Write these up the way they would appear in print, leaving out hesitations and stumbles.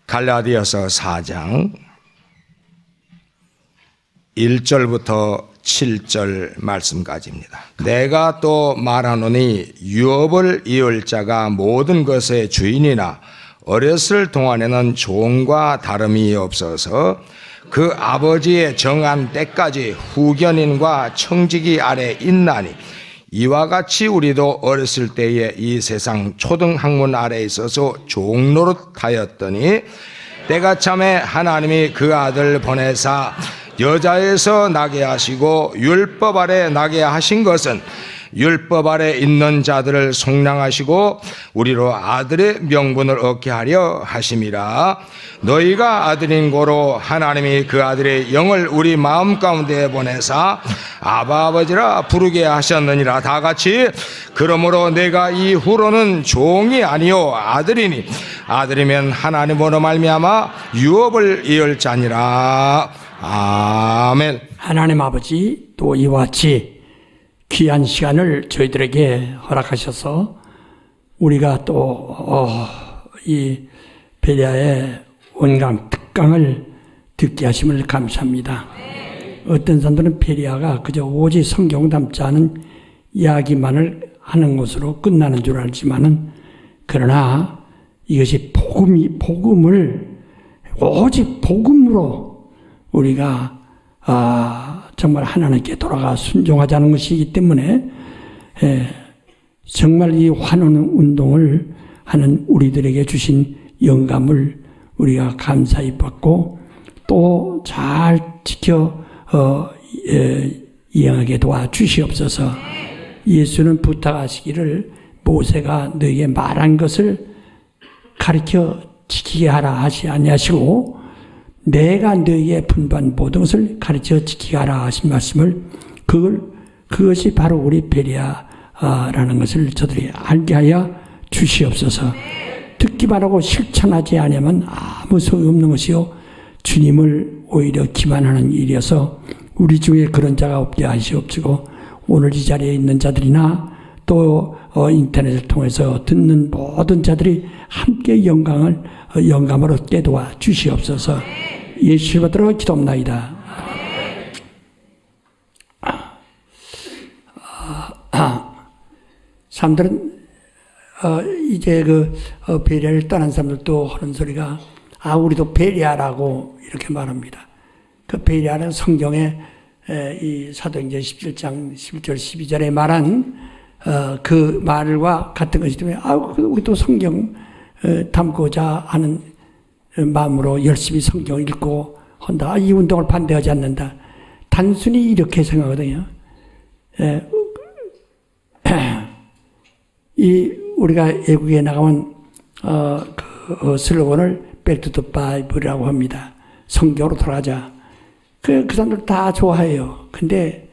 갈라디아서 4장 1절부터 7절 말씀까지입니다. 내가 또 말하노니 유업을 이을 자가 모든 것의 주인이나 어렸을 동안에는 종과 다름이 없어서 그 아버지의 정한 때까지 후견인과 청지기 아래 있나니 이와 같이 우리도 어렸을 때에 이 세상 초등학문 아래 있어서 종노릇하였더니 때가 참에 하나님이 그 아들 보내사 여자에서 나게 하시고 율법 아래 나게 하신 것은 율법 아래 있는 자들을 속량하시고 우리로 아들의 명분을 얻게 하려 하심이라. 너희가 아들인 고로 하나님이 그 아들의 영을 우리 마음 가운데 보내사 아바 아버지라 부르게 하셨느니라. 다 같이 그러므로 내가 이후로는 종이 아니요 아들이니 아들이면 하나님으로 말미암아 유업을 이을 자니라. 아멘. 하나님 아버지, 또 이와 같이 귀한 시간을 저희들에게 허락하셔서 우리가 또 이 베레아의 원강 특강을 듣게 하심을 감사합니다. 어떤 사람들은 베레아가 그저 오직 성경 담지 않은 이야기만을 하는 것으로 끝나는 줄 알지만은, 그러나 이것이 복음을 오직 복음으로 우리가 정말 하나님께 돌아가 순종하자는 것이기 때문에 정말 이 환원 운동을 하는 우리들에게 주신 영감을 우리가 감사히 받고 또 잘 지켜 이행하게 도와주시옵소서. 예수는 부탁하시기를 모세가 너에게 말한 것을 가르쳐 지키게 하라 하시 아니하시고 내가 너에게 분부한 모든 것을 가르쳐 지키게 하라 하신 말씀을 그것이 바로 우리 베레아라는 것을 저들이 알게 하여 주시옵소서. 듣기만 하고 실천하지 않으면 아무 소용없는 것이요 주님을 오히려 기만하는 일이어서 우리 중에 그런 자가 없게 하시옵시고, 오늘 이 자리에 있는 자들이나 또 인터넷을 통해서 듣는 모든 자들이 함께 영감을 얻게 도와 주시옵소서. 예수 받들어 기도합나이다. 사람들은 이제 베레아를 떠난 사람들도 하는 소리가 우리도 베레아라고 이렇게 말합니다. 그 베레아는 성경에 이 사도행전 17장 11절 12절에 말한 그 말과 같은 것이기 때문에 우리도 성경 담고자 하는 마음으로 열심히 성경 읽고 한다. 이 운동을 반대하지 않는다. 단순히 이렇게 생각하거든요. 우리가 외국에 나가면 그 슬로건을 Back to the Bible이라고 합니다. 성경으로 돌아가자. 그 사람들 다 좋아해요. 근데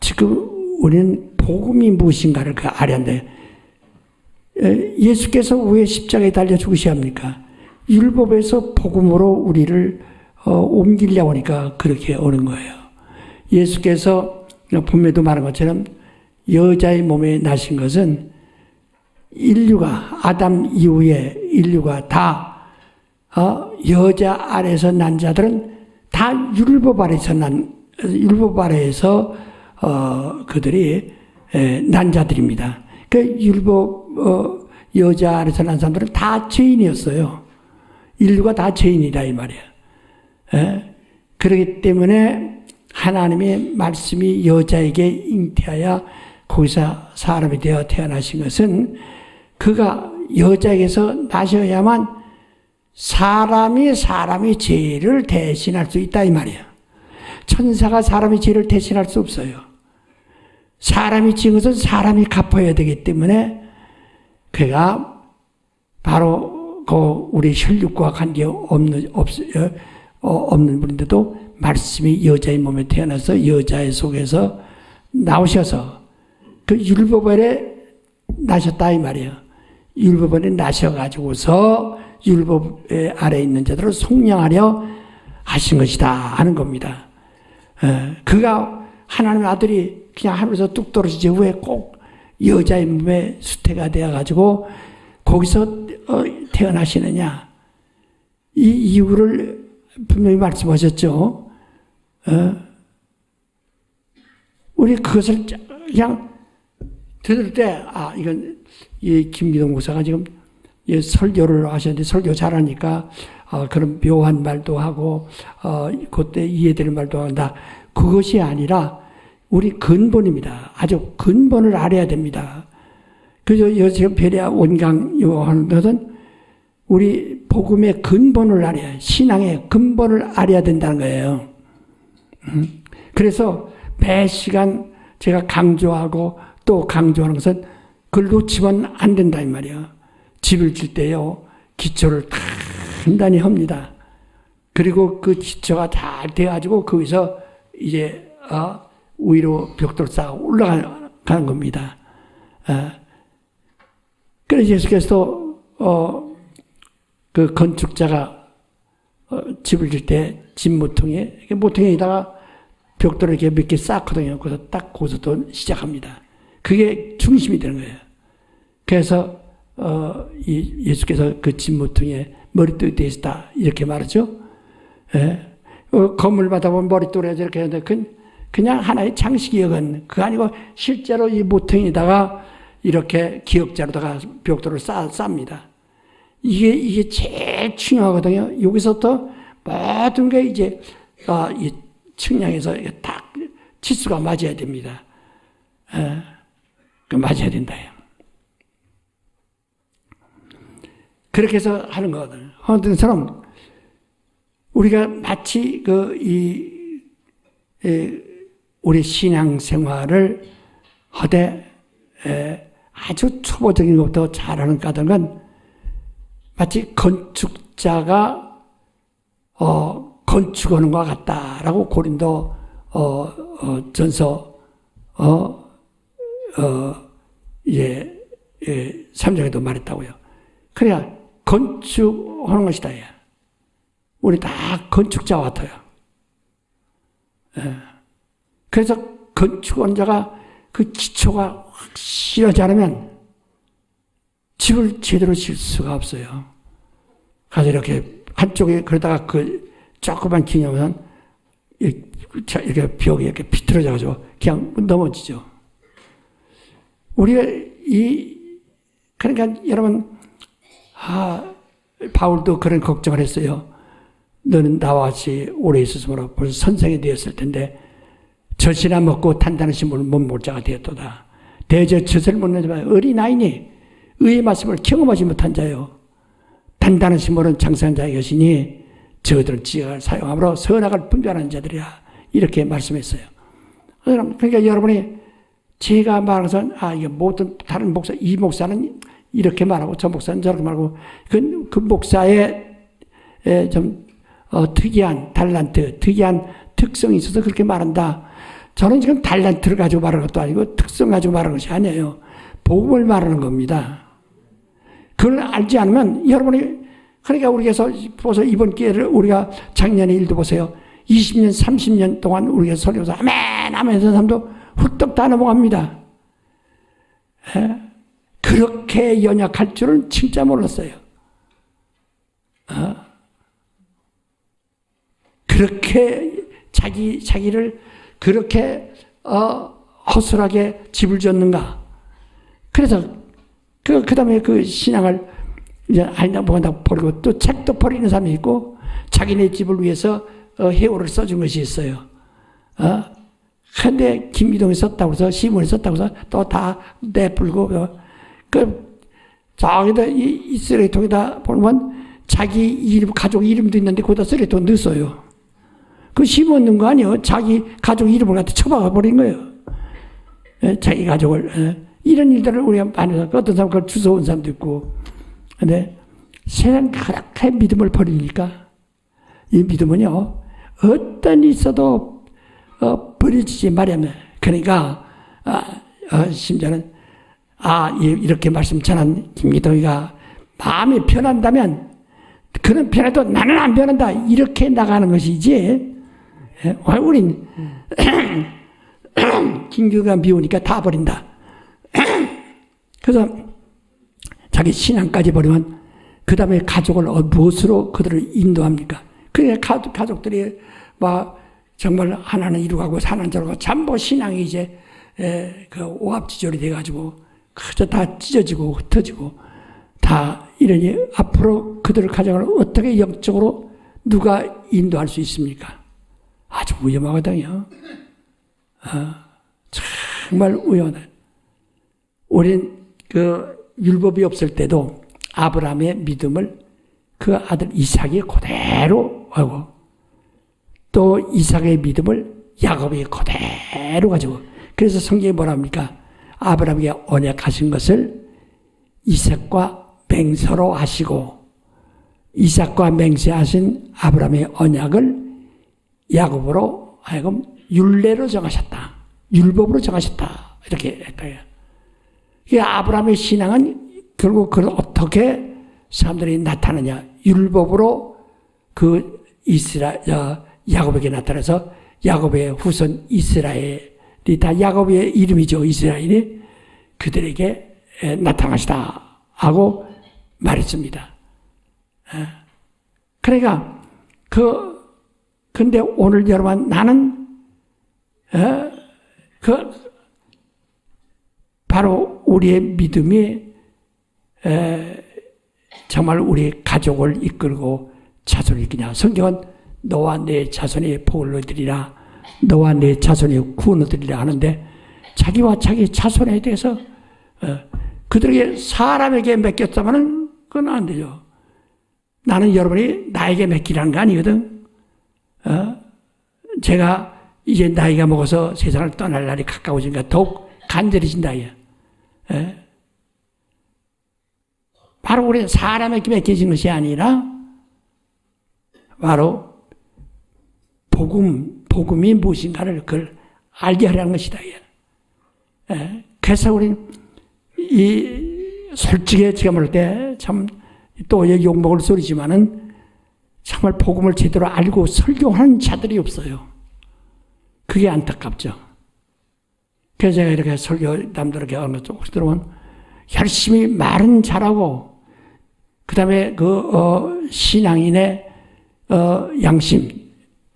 지금 우리는 복음이 무엇인가를 알아야 한다. 예수께서 왜 십자가에 달려 죽으셔야 합니까? 율법에서 복음으로 우리를 옮기려고 하니까 그렇게 오는 거예요. 예수께서 본문에도 말한 것처럼 여자의 몸에 나신 것은 인류가 아담 이후에 인류가 다 여자 아래에서 난 자들은 다 율법 아래에서 그들이 난 자들입니다. 그 율법 여자 아래에서 난 사람들은 다 죄인이었어요. 인류가 다 죄인이다 이 말이야. 그렇기 때문에 하나님의 말씀이 여자에게 잉태하여 거기서 사람이 되어 태어나신 것은 그가 여자에게서 나셔야만 사람이 죄를 대신할 수 있다 이 말이야. 천사가 사람이 죄를 대신할 수 없어요. 사람이 지은 것은 사람이 갚아야 되기 때문에 그가 바로 우리 혈육과 관계 없는 분인데도 말씀이 여자의 몸에 태어나서 여자의 속에서 나오셔서 그 율법 아래 나셨다 이 말이에요. 율법 아래 나셔가지고서 율법 아래 있는 자들을 속량하려 하신 것이다 하는 겁니다. 그가 하나님의 아들이 그냥 하늘에서 뚝 떨어지지 왜 꼭 여자의 몸에 수태가 되어가지고 거기서 태어나시느냐. 이 이유를 분명히 말씀하셨죠. 우리 그것을 그냥 들을 때, 이건, 이 김기동 목사가 지금 설교를 하셨는데, 설교 잘하니까, 그런 묘한 말도 하고, 그때 이해되는 말도 한다. 그것이 아니라, 우리 근본입니다. 아주 근본을 알아야 됩니다. 그래서 지금 베레아 원강 하는 것은, 우리 복음의 근본을 알아야 해요. 신앙의 근본을 알아야 된다는 거예요. 그래서 매 시간 제가 강조하고 또 강조하는 것은 그걸 놓치면 안 된다 이 말이야. 집을 질 때요 기초를 단단히 합니다. 그리고 그 기초가 잘 돼가지고 거기서 이제 위로 벽돌 쌓아 올라가는 겁니다. 그래서 예수께서도 그 건축자가 집을 질 때 집 모퉁이에다가 벽돌을 이렇게 몇 개 쌓거든요. 그래서 딱 거기서 시작합니다. 그게 중심이 되는 거예요. 그래서 예수께서 그 집 모퉁이에 머릿돌이 되어 있다 이렇게 말하죠. 예. 건물 받아보면 머릿돌에 이렇게 하는데 그냥 하나의 장식이역은 그거 아니고 실제로 이 모퉁이에다가 이렇게 기역자로다가 벽돌을 쌓습니다. 이게 제일 중요하거든요. 여기서부터 모든 게 이제 이 측량에서 딱 치수가 맞아야 됩니다. 맞아야 된다. 그렇게 해서 하는 거거든요. 어떤 사람 우리가 마치 우리 신앙생활을 하되 아주 초보적인 것부터 잘하는 까닭은 마치 건축자가 건축하는 것 같다라고 고린도 전서 3장에도 말했다고요. 그래야 건축하는 것이다. 우리 다 건축자 같아요. 그래서 건축한 자가 그 기초가 확실하지 않으면 집을 제대로 질 수가 없어요. 가서 이렇게 한쪽에 그러다가 그 조그만 기념은 이렇게 벽이 이렇게 비틀어져가지고 그냥 넘어지죠. 우리가 그러니까 여러분, 바울도 그런 걱정을 했어요. 너는 나와 같이 오래 있었으므로 벌써 선생이 되었을 텐데 젖이나 먹고 단단한 심을 못 먹을 자가 되었도다. 대저 젖을 못 내지만 어린아이니 의의 말씀을 경험하지 못한 자요. 단단한 심으로는 장성한 자의 것이니 저들은 지혜를 사용함으로 선악을 분별하는 자들이라 이렇게 말씀했어요. 그러니까 여러분이 제가 말하는 것은 이게 모든 다른 목사, 이 목사는 이렇게 말하고 저 목사는 저렇게 말하고 그 목사의 좀 특이한 달란트, 특이한 특성이 있어서 그렇게 말한다. 저는 지금 달란트를 가지고 말하는 것도 아니고 특성 가지고 말하는 것이 아니에요. 복음을 말하는 겁니다. 그걸 알지 않으면 여러분이 그러니까 우리가 보서 이번 기회를 우리가 작년의 일도 보세요. 20년, 30년 동안 우리가 설교서 아멘 하면서 사람도 훌떡 다 넘어갑니다. 그렇게 연약할 줄은 진짜 몰랐어요. 그렇게 자기를 그렇게 허술하게 집을 졌는가. 그래서 그 다음에 그 신앙을 이제 아니다 뭐한다 버리고 또 책도 버리는 사람이 있고 자기네 집을 위해서 해오를 써준 것이 있어요. 근데 김기동이 썼다고 해서 시문이 썼다고 해서 또 다 내풀고 저기다 이 쓰레기통에다 보면 자기 이름 가족 이름도 있는데 거기다 쓰레기통 넣었어요. 그 심었는 거 아니에요. 자기 가족 이름을 갖다 쳐박아 버린 거예요. 자기 가족을 이런 일들을 우리가 많이 해서 어떤 사람 그걸 주워온 사람도 있고. 근데 세상 그렇게 믿음을 버리니까 이 믿음은요 어떤 일이 있어도 버려지지 말아야. 그러니까 심지어는 이렇게 말씀 전한 김기동이가 마음이 변한다면 그는 변해도 나는 안 변한다 이렇게 나가는 것이지. 우린 김기동이가 미우니까 다 버린다. 그래서 자기 신앙까지 버리면 그 다음에 가족을 무엇으로 그들을 인도합니까? 그러니까 가족들이 막 정말 하나는 이루가고 하나는 저러고 전부 신앙이 이제 그 오합지졸이 돼가지고 그저 다 찢어지고 흩어지고 다 이러니 앞으로 그들의 가정을 어떻게 영적으로 누가 인도할 수 있습니까? 아주 위험하거든요. 정말 위험하다. 우린 그 율법이 없을 때도 아브라함의 믿음을 그 아들 이삭이 그대로 하고 또 이삭의 믿음을 야곱이 그대로 가지고 그래서 성경이 뭐라 합니까? 아브라함에게 언약하신 것을 이삭과 맹세로 하시고 이삭과 맹세하신 아브라함의 언약을 야곱으로 하여금 율례로 정하셨다. 율법으로 정하셨다. 이렇게 했다요. 아브라함의 신앙은 결국 그걸 어떻게 사람들이 나타나냐. 율법으로 그 야곱에게 나타나서 야곱의 후손 이스라엘이 다 야곱의 이름이죠. 이스라엘이 그들에게 나타나시다 하고 말했습니다. 그러니까 근데 오늘 여러분 나는 바로 우리의 믿음이 정말 우리 가족을 이끌고 자손을 이끄냐. 성경은 너와 내 자손이 복을 얻으리라 너와 내 자손이 구원 얻으리라 하는데 자기와 자기 자손에 대해서 그들에게 사람에게 맡겼다면 그건 안 되죠. 나는 여러분이 나에게 맡기라는 거 아니거든. 제가 이제 나이가 먹어서 세상을 떠날 날이 가까워지니까 더욱 간절해진다. 바로 우리 사람에게 맡겨진 것이 아니라 바로 복음이 무엇인가를 그걸 알게 하려는 것이다. 그래서 우리 솔직히 제가 말할 때 참 또 욕먹을 소리지만은 정말 복음을 제대로 알고 설교하는 자들이 없어요. 그게 안타깝죠. 그래서 제가 이렇게 설교 남들에게 어느 쪽 들어오면 열심히 말은 잘하고 그 다음에 신앙인의 양심,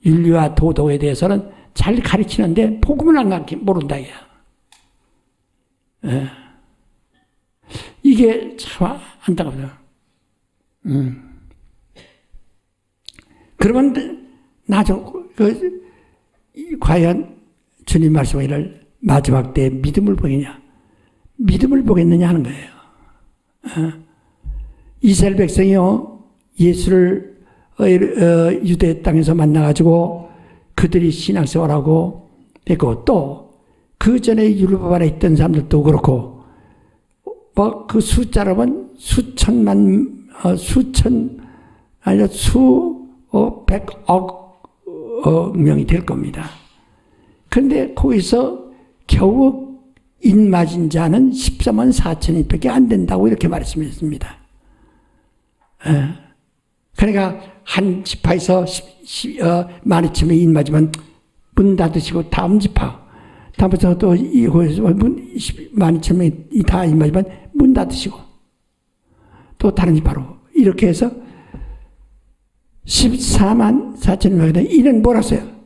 윤리와 도덕에 대해서는 잘 가르치는데 복음을 안 모른다. 이게 참 안타깝다. 그러면 과연 주님 말씀하기를 마지막 때 믿음을 보겠냐? 믿음을 보겠느냐 하는 거예요. 이스라엘 백성이요, 예수를 유대 땅에서 만나가지고 그들이 신앙생활하고 했고 또 그 전에 율법 안에 있던 사람들도 그렇고 그 숫자로는 아니라 수백억 명이 될 겁니다. 그런데 거기서 겨우 인맞은 자는 14만 4천인밖에 안 된다고 이렇게 말씀했습니다. 그러니까 한 지파에서 12,000명이 인맞으면 문 닫으시고 다음 지파 다음부터 또 이곳에서 12,000명이 다 인맞으면 문 닫으시고 또 다른 지파로 이렇게 해서 14만 4천명인데 이는 뭐라서요?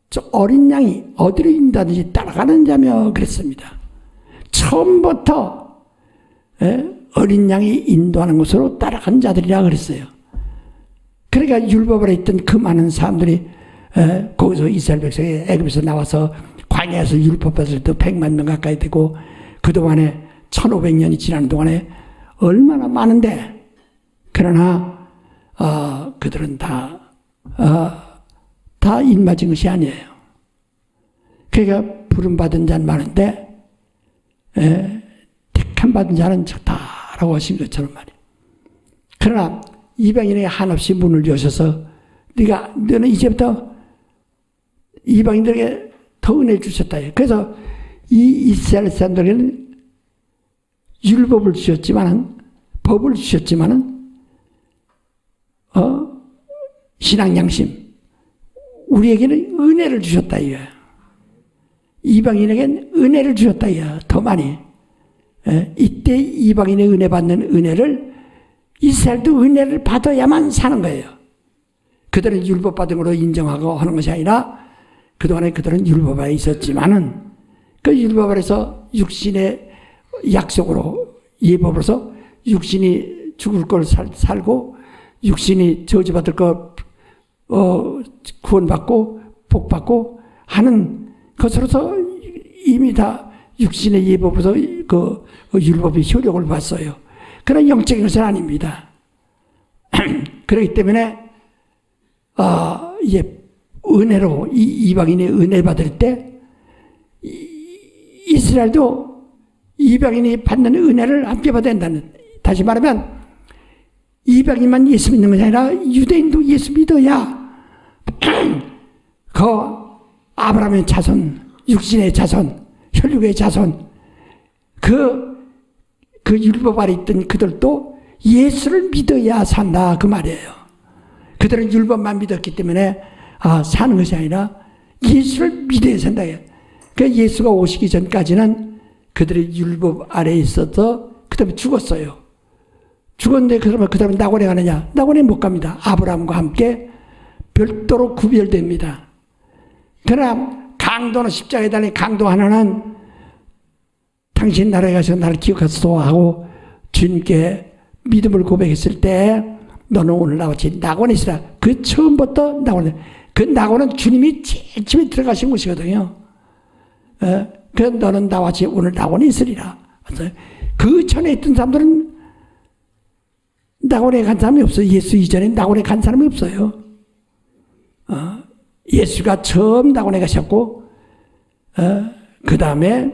저 어린 양이 어디로 인도하든지 따라가는 자며 그랬습니다. 처음부터 어린 양이 인도하는 곳으로 따라간 자들이라 그랬어요. 그러니까 율법으로 있던 그 많은 사람들이 거기서 이스라엘 백성이 애굽에서 나와서 광야에서 율법받을 때 100만 명 가까이 되고 그동안에 1500년이 지나는 동안에 얼마나 많은데 그러나 그들은 다 인맞은 것이 아니에요. 그러니까 부름받은 자는 많은데 택함받은 자는 적다라고 하신 것처럼 말이에요. 그러나 이방인에게 한없이 문을 여셔서 너는 이제부터 이방인들에게 더 은혜 주셨다. 그래서 이 이스라엘 사람들에게는 율법을 주셨지만은 법을 주셨지만은 신앙 양심 우리에게는 은혜를 주셨다. 이방인에게는 은혜를 주셨다. 더 많이. 이때 이방인의 은혜 받는 은혜를 이스라엘도 은혜를 받아야만 사는 거예요. 그들은 율법 받은 걸로 인정하고 하는 것이 아니라 그동안에 그들은 율법 아래 있었지만은 그 율법 아래서 육신의 약속으로 예법으로서 육신이 죽을 걸 살고 육신이 저주받을 거 구원받고 복받고 하는 것으로서 이미 다 육신의 예법으로서 그 율법이 효력을 봤어요. 그런 영적인 것은 아닙니다. 그렇기 때문에 은혜로 이방인이 은혜 받을 때 이스라엘도 이방인이 받는 은혜를 함께 받아야 한다는, 다시 말하면 이방인만 예수 믿는 것이 아니라 유대인도 예수 믿어야 그 아브라함의 자손, 육신의 자손, 혈육의 자손, 그 율법 아래 있던 그들도 예수를 믿어야 산다 그 말이에요. 그들은 율법만 믿었기 때문에 사는 것이 아니라 예수를 믿어야 산다. 그 예수가 오시기 전까지는 그들이 율법 아래에 있어서 그 다음에 죽었어요. 죽었는데 그러면 그 다음에 낙원에 가느냐? 낙원에 못 갑니다. 아브라함과 함께 별도로 구별됩니다. 그러나 강도는 십자가에 달린 강도 하나는 당신 나라에 가서 나를 기억하소서 하고 주님께 믿음을 고백했을 때 너는 오늘 나같이 낙원에 있으라. 그 처음부터 낙원에, 그 낙원은 주님이 제일 처음에 들어가신 곳이거든요. 그 너는 나와 같이 오늘 낙원에 있으리라. 그 전에 있던 사람들은 낙원에 간 사람이 없어요. 예수 이전에 낙원에 간 사람이 없어요. 예수가 처음 낙원에 가셨고 그 다음에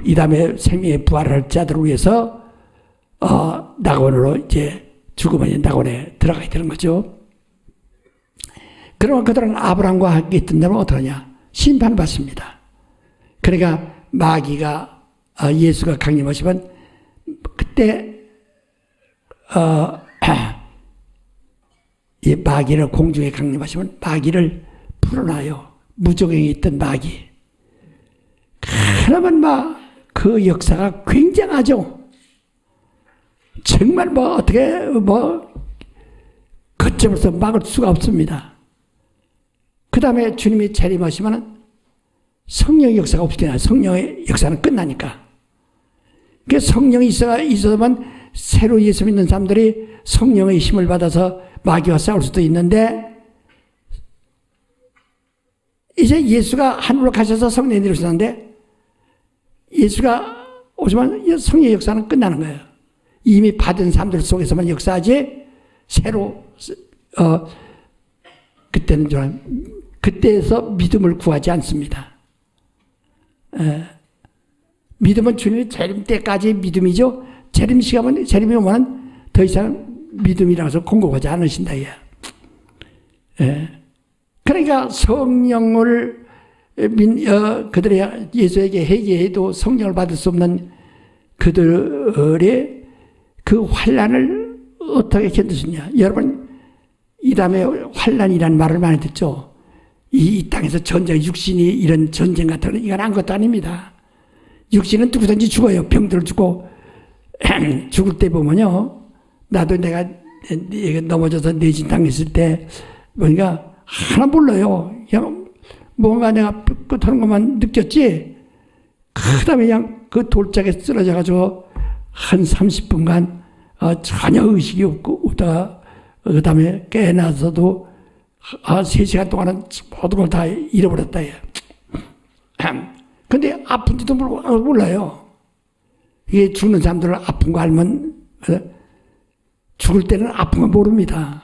이 다음에 생명의 부활할 자들을 위해서 낙원으로 이제 죽으면 낙원에 들어가야 되는 거죠. 그러면 그들은 아브라함과 함께 있던 데는 어떠냐? 심판받습니다. 그러니까 마귀가 예수가 강림하시면 그때 이 마귀를 공중에 강림하시면 마귀를 풀어놔요. 무적행에 있던 마귀. 그러면 그 역사가 굉장하죠. 정말 어떻게 거점에서 막을 수가 없습니다. 그 다음에 주님이 재림하시면 성령의 역사가 없게 나요. 성령의 역사는 끝나니까. 그 성령이 있어야만 새로 예수 믿는 사람들이 성령의 힘을 받아서 마귀와 싸울 수도 있는데 이제 예수가 하늘로 가셔서 성령이 내려오셨는데 예수가 오지만 성령의 역사는 끝나는 거예요. 이미 받은 사람들 속에서만 역사하지 새로 그때에서 믿음을 구하지 않습니다. 믿음은 주님의 재림 때까지 믿음이죠. 재림 시간은 재림이 오면 더 이상 믿음이라서 공급하지 않으신다. 그러니까 성령을 그들이 예수에게 회개해도 성령을 받을 수 없는 그들의 그 환난을 어떻게 견디셨냐? 여러분 이 다음에 환난이라는 말을 많이 듣죠. 이 땅에서 전쟁, 육신이 이런 전쟁 같은 건 이건 아무것도 아닙니다. 육신은 누구든지 죽어요. 병들어 죽고 죽을 때 보면요. 나도 내가 넘어져서 내진 당했을 때 보니까 하나 몰라요. 그냥 뭔가 내가 끄트하는 것만 느꼈지. 그 다음에 그냥 그 돌짝에 쓰러져가지고 한 30분간 전혀 의식이 없다가 그 다음에 깨어나서도 3시간 동안은 모든 걸 다 잃어버렸다. 근데 아픈지도 몰라요. 이게 죽는 사람들은 아픈 거 알면 죽을 때는 아픈 거 모릅니다.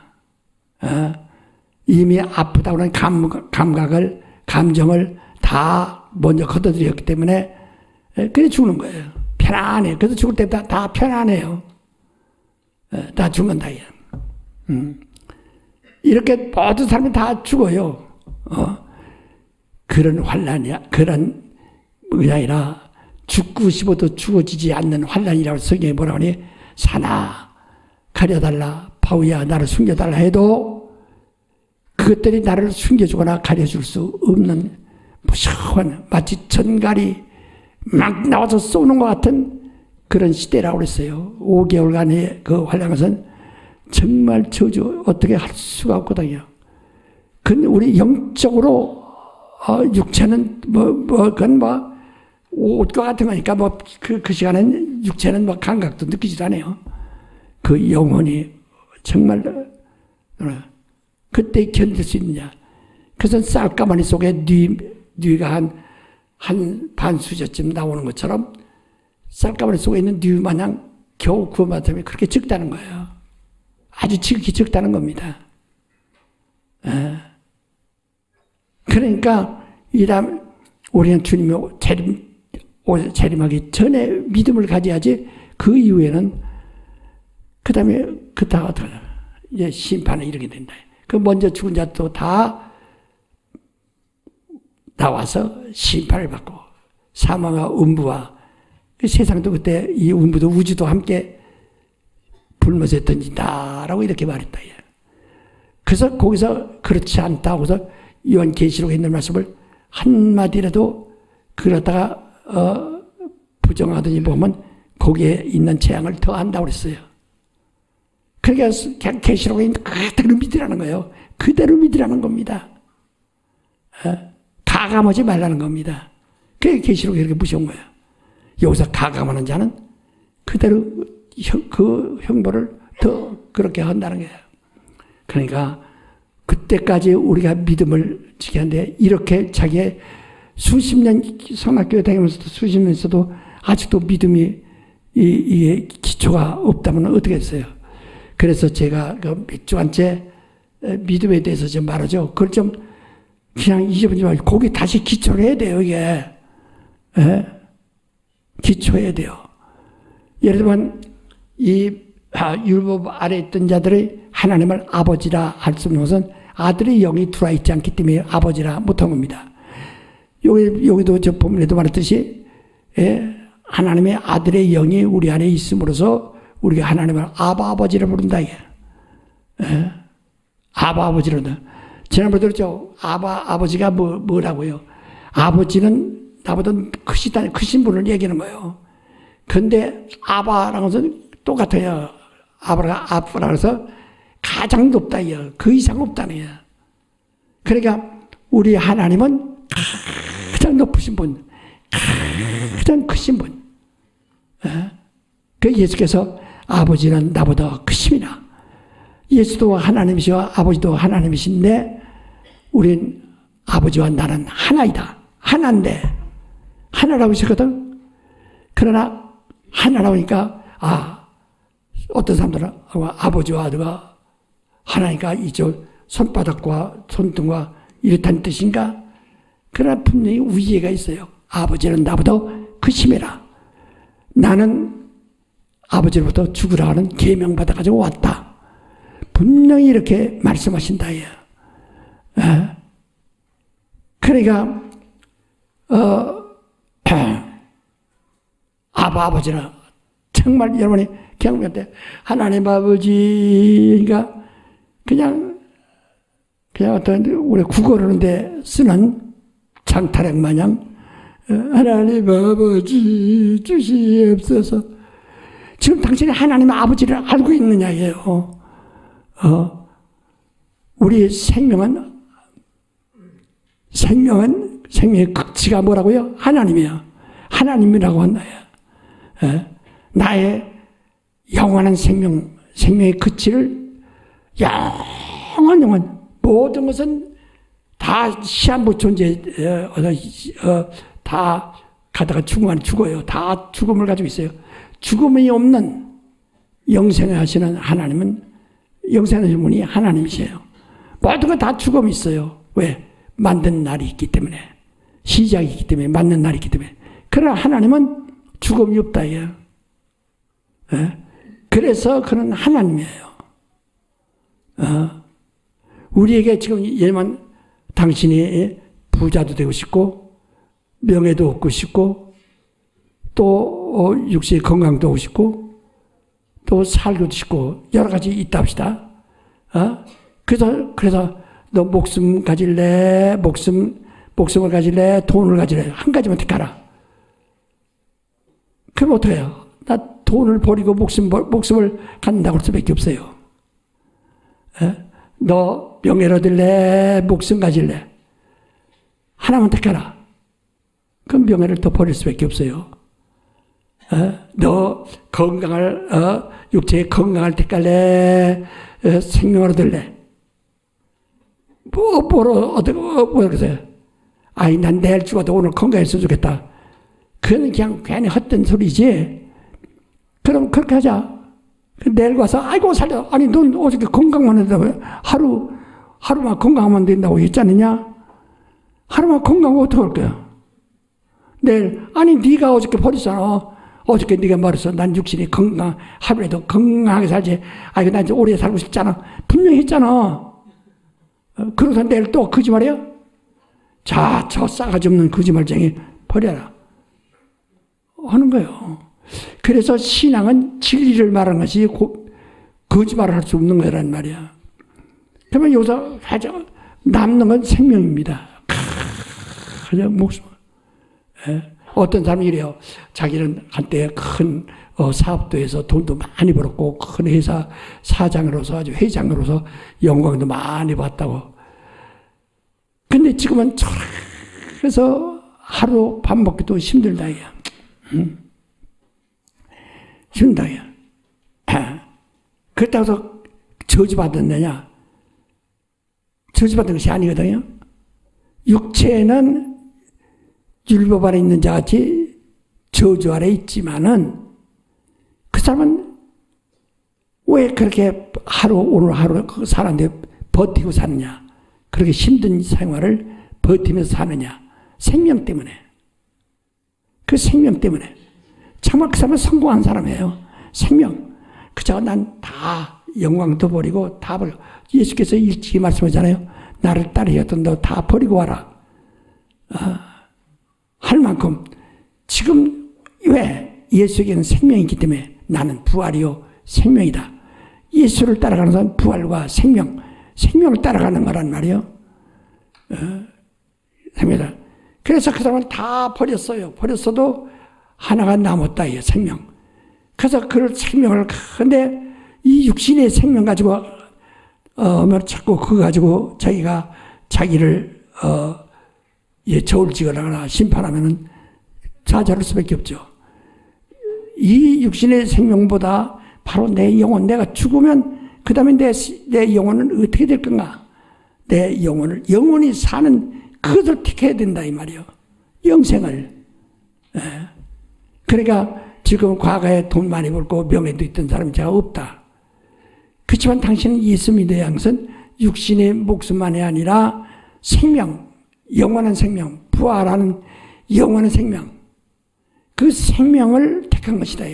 이미 아프다고 하는 감각을, 감정을 다 먼저 걷어들였기 때문에 그래 죽는 거예요. 편안해. 그래서 죽을 때 다 편안해요. 다 죽는다. 이렇게 모든 사람이 다 죽어요. 그런 환난이야. 그런 게 아니라 죽고 싶어도 죽어지지 않는 환난이라고 성경에 뭐라 하니 사나 가려달라 바위야 나를 숨겨달라 해도 그것들이 나를 숨겨주거나 가려줄 수 없는 무서운 마치 전갈이 막 나와서 쏘는 것 같은 그런 시대라고 그랬어요. 5개월간의 그 환란 것은 정말 저주 어떻게 할 수가 없거든요. 근데 우리 영적으로 육체는 그건 옷과 같은 거니까 그 시간엔 육체는 감각도 느끼지도 않아요. 그 영혼이 정말 그때 견딜 수 있느냐. 그래서 쌀가마니 속에 뉘가 한 반수저쯤 나오는 것처럼 쌀가마니 속에 있는 뉘 마냥 겨우 그만큼이 그렇게 적다는 거예요. 아주 지극히 적다는 겁니다. 그러니까 우리는 주님이 재림하기 전에 믿음을 가져야지. 그 이후에는 그 다음에 그다가 이제 심판을 이르게 된다. 그 먼저 죽은 자도 다 나와서 심판을 받고 사망과 음부와 그 세상도 그때 이 음부도 우주도 함께 불못에 던진다라고 이렇게 말했다. 그래서 거기서 그렇지 않다고 해서 요한계시록에 있는 말씀을 한마디라도 그러다가 부정하더니 보면 거기에 있는 재앙을 더한다고 그랬어요. 그러니까 그냥 계시록에 있는 그대로 믿으라는 거예요. 그대로 믿으라는 겁니다. 가감하지 말라는 겁니다. 그게 계시록이 이렇게 무서운 거예요. 여기서 가감하는 자는 그대로 그 형벌을 더 그렇게 한다는 거예요. 그러니까 그때까지 우리가 믿음을 지켜야 하는데 이렇게 자기의 수십 년 성학교에 다니면서도 수십 년 있어도 아직도 믿음이 이게 기초가 없다면 어떻게 했어요? 그래서 제가 그 몇 주간째 믿음에 대해서 좀 말하죠. 그걸 좀 그냥 잊어버리지 말고 거기 다시 기초를 해야 돼요, 이게. 기초해야 돼요. 예를 들면 율법 아래 있던 자들이 하나님을 아버지라 할 수 없는 것은 아들의 영이 들어와 있지 않기 때문에 아버지라 못한 겁니다. 여기도 저 본문에도 말했듯이 하나님의 아들의 영이 우리 안에 있음으로써 우리가 하나님을 아버지라 부른다. 아버지로. 지난번에 들었죠? 아버지가 뭐라고요? 아버지는 나보다 크신 분을 얘기하는 거예요. 근데 아바라는 것은 똑같아요. 아빠라 해서 가장 높다. 그 이상 없다네요. 그러니까 우리 하나님은 가장 높으신 분, 가장 크신 분. 그 예수께서 아버지는 나보다 크심이나 예수도 하나님이시고 아버지도 하나님이신데 우린 아버지와 나는 하나이다. 하나인데 하나라고 하셨거든. 그러나 하나라고 하니까 어떤 사람들은 아버지와 아들과 하나니까 이쪽 손바닥과 손등과 이렇다는 뜻인가? 그러나 분명히 위에가 있어요. 아버지는 나보다 크심이라. 나는 아버지로부터 죽으라 하는 계명 받아가지고 왔다. 분명히 이렇게 말씀하신다. 그러니까 아버지는 정말 여러분이 경험할 하나님 아버지가 그냥 어떤 우리 국어로는데 쓰는 장타력 마냥 하나님 아버지 주시옵소서. 지금 당신이 하나님 아버지를 알고 있느냐예요. 우리 생명의 극치가 뭐라고요? 하나님이야. 하나님이라고 한다요. 나의 영원한 생명의 극치를 영원 모든 것은 다 시한부 존재 다 가다가 죽어요. 다 죽음을 가지고 있어요. 죽음이 없는 영생을 하시는 하나님은 영생하시는 분이 하나님이세요. 모든 거 다 죽음이 있어요. 왜? 만든 날이 있기 때문에. 시작이 있기 때문에. 만든 날이 있기 때문에. 그러나 하나님은 죽음이 없다. 그래서 그는 하나님이에요. 우리에게 지금 예만 당신이 부자도 되고 싶고 명예도 얻고 싶고 또 육신의 건강도 얻고 싶고 또 살고도 싶고 여러 가지 있다 합시다. 그래서 너 목숨 가질래? 목숨을 가질래? 돈을 가질래? 한 가지만 택하라. 그럼 어떡해요? 나 돈을 버리고 목숨을 갖는다고 할 수밖에 없어요. 너 명예를 얻을래? 목숨 가질래? 하나만 택하라. 그럼 명예를 더 버릴 수밖에 없어요. 너 건강을, 육체의 건강을 택할래? 생명을 얻을래? 뭐로 그러세요? 아이, 난 내일 죽어도 오늘 건강했으면 좋겠다. 그건 그냥 괜히 헛된 소리지. 그럼 그렇게 하자. 내일 가서, 아이고, 살려. 아니, 넌 어저께 건강만 한다고. 하루만 건강하면 된다고 했지 않느냐? 하루만 건강하면 어떡할 거야? 내일, 아니, 네가 어저께 버렸잖아. 어저께 네가 말했어. 난 육신이 하루에도 건강하게 살지. 아이고, 난 이제 오래 살고 싶잖아. 분명히 했잖아. 그러고서 내일 또 거짓말이야? 자, 저 싸가지 없는 거짓말쟁이 버려라. 하는 거예요. 그래서 신앙은 진리를 말하는 것이 거짓말을 할 수 없는 거란 말이야. 그러면 여기서 가장 남는 건 생명입니다. 그냥 목숨. 어떤 사람이 이래요. 자기는 한때 큰 사업도 해서 돈도 많이 벌었고 큰 회사 사장으로서 아주 회장으로서 영광도 많이 받다고. 근데 지금은 그래서 하루 밥 먹기도 힘들다. 힘들다. 그렇다고 해서 저주받았느냐? 저주받은 것이 아니거든요. 육체는 율법 아래 있는 자 같이 저주 아래 있지만은 그 사람은 왜 그렇게 오늘 하루 사는데 버티고 사느냐? 그렇게 힘든 생활을 버티면서 사느냐? 생명 때문에. 그 생명 때문에. 정말 그 사람은 성공한 사람이에요. 생명. 그저 난 다 영광도 버리고 다 버리고. 예수께서 일찍이 말씀하잖아요. 나를 따르였던 너 다 버리고 와라. 할 만큼. 지금 왜? 예수에게는 생명이 있기 때문에 나는 부활이요 생명이다. 예수를 따라가는 사람은 부활과 생명을 따라가는 거란 말이에요. 생명이다. 그래서 그 사람은 다 버렸어요. 버렸어도 하나가 남았다. 생명. 그래서 그 생명을, 근데 이 육신의 생명 가지고, 자꾸 그거 가지고 자기를, 저울 지거나 심판하면은 좌절할 수밖에 없죠. 이 육신의 생명보다 바로 내 영혼, 내가 죽으면 그 다음에 내 영혼은 어떻게 될 건가? 내 영혼이 사는 그것을 택해야 된다 이 말이요. 영생을. 그러니까 지금 과거에 돈 많이 벌고 명예도 있던 사람이 제가 없다. 그렇지만 당신은 예수 믿어야 하는 것은 육신의 목숨만이 아니라 생명, 영원한 생명, 부활하는 영원한 생명. 그 생명을 택한 것이다.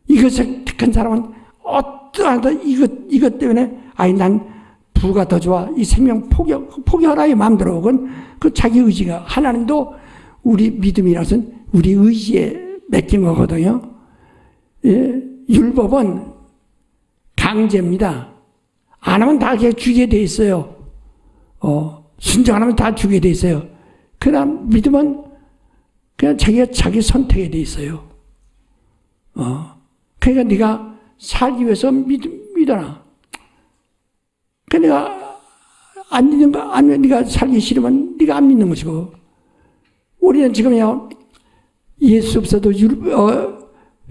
이것을 택한 사람은 어떠하다 이것 때문에 난 부가 더 좋아. 이 생명 포기하라 이 마음대로. 그건 그 자기 의지가. 하나님도 우리 믿음이라는 것은 우리 의지에 맡긴 거거든요. 율법은 강제입니다. 안 하면 다 죽게 돼 있어요. 순종 안 하면 다 죽게 돼 있어요. 그러나 믿음은 그냥 자기 선택에 돼 있어요. 그러니까 네가 살기 위해서 믿어라. 그러니까 내가 안 믿는 거, 아니면 네가 살기 싫으면 네가 안 믿는 것이고. 우리는 지금요, 예수 없어도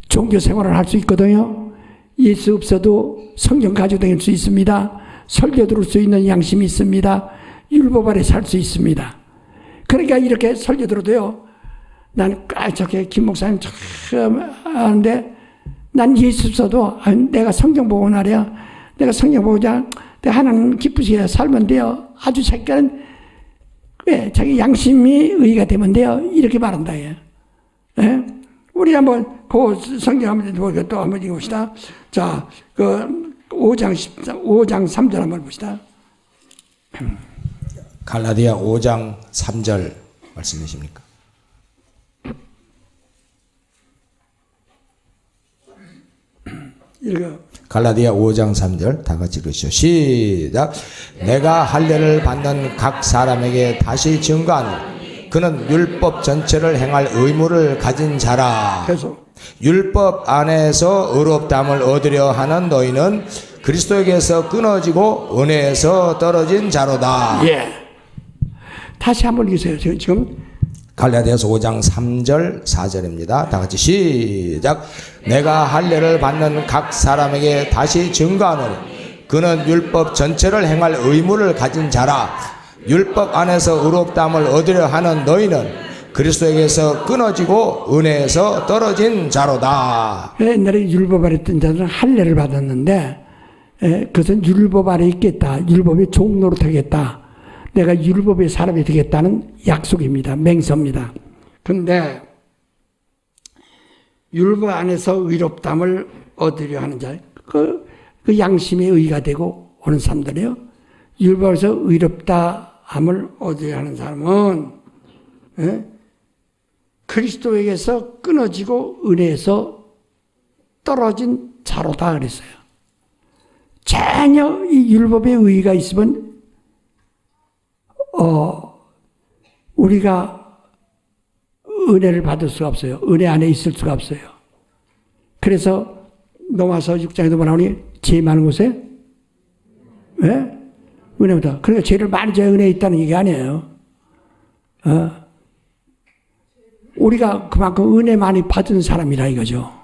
종교 생활을 할 수 있거든요. 예수 없어도 성경 가지고 다닐 수 있습니다. 설교 들을 수 있는 양심이 있습니다. 율법 아래 살 수 있습니다. 그러니까 이렇게 설교 들어도요, 난 저렇게 김 목사님 참 하는데, 난 예수 없어도 내가 성경 보고 말이야. 내가 성경 보자. 하나님 기쁘시게 살면 돼요. 아주 자기는 왜 자기 양심이 의가 되면 돼요. 이렇게 말한다. 예? 우리 한번 그 성경 한번 또 한번 읽어봅시다. 자, 그 5장 3절 한번 봅시다. 갈라디아 5장 3절 말씀이십니까? 읽어. 갈라디아 5장 3절 다 같이 읽으시죠. 시작. 내가 할례를 받는 각 사람에게 다시 증거하노니 그는 율법 전체를 행할 의무를 가진 자라. 계속. 율법 안에서 의롭다함을 얻으려 하는 너희는 그리스도에게서 끊어지고 은혜에서 떨어진 자로다. 예. 다시 한번 읽으세요. 지금 갈라디아서 5장 3절 4절입니다. 다 같이 시작. 내가 할례를 받는 각 사람에게 다시 증거하노니 그는 율법 전체를 행할 의무를 가진 자라. 율법 안에서 의롭다함을 얻으려 하는 너희는 그리스도에게서 끊어지고 은혜에서 떨어진 자로다. 옛날에 율법 아래 있던 자들은 할례를 받았는데 그것은 율법 아래 있겠다. 율법의 종로로 되겠다. 내가 율법의 사람이 되겠다는 약속입니다. 맹세입니다. 그런데 율법 안에서 의롭다함을 얻으려 하는 자, 그 양심의 의가 되고 오는 사람들이요. 율법에서 의롭다함을 얻으려 하는 사람은 그리스도에게서 끊어지고 은혜에서 떨어진 자로다 그랬어요. 전혀 이 율법의 의의가 있으면 우리가 은혜를 받을 수가 없어요. 은혜 안에 있을 수가 없어요. 그래서 로마서 6장에도 뭐라 하니 죄 많은 곳에 은혜보다. 그러니까 죄를 많이 져야 은혜에 있다는 얘기 아니에요. 우리가 그만큼 은혜 많이 받은 사람이라 이거죠.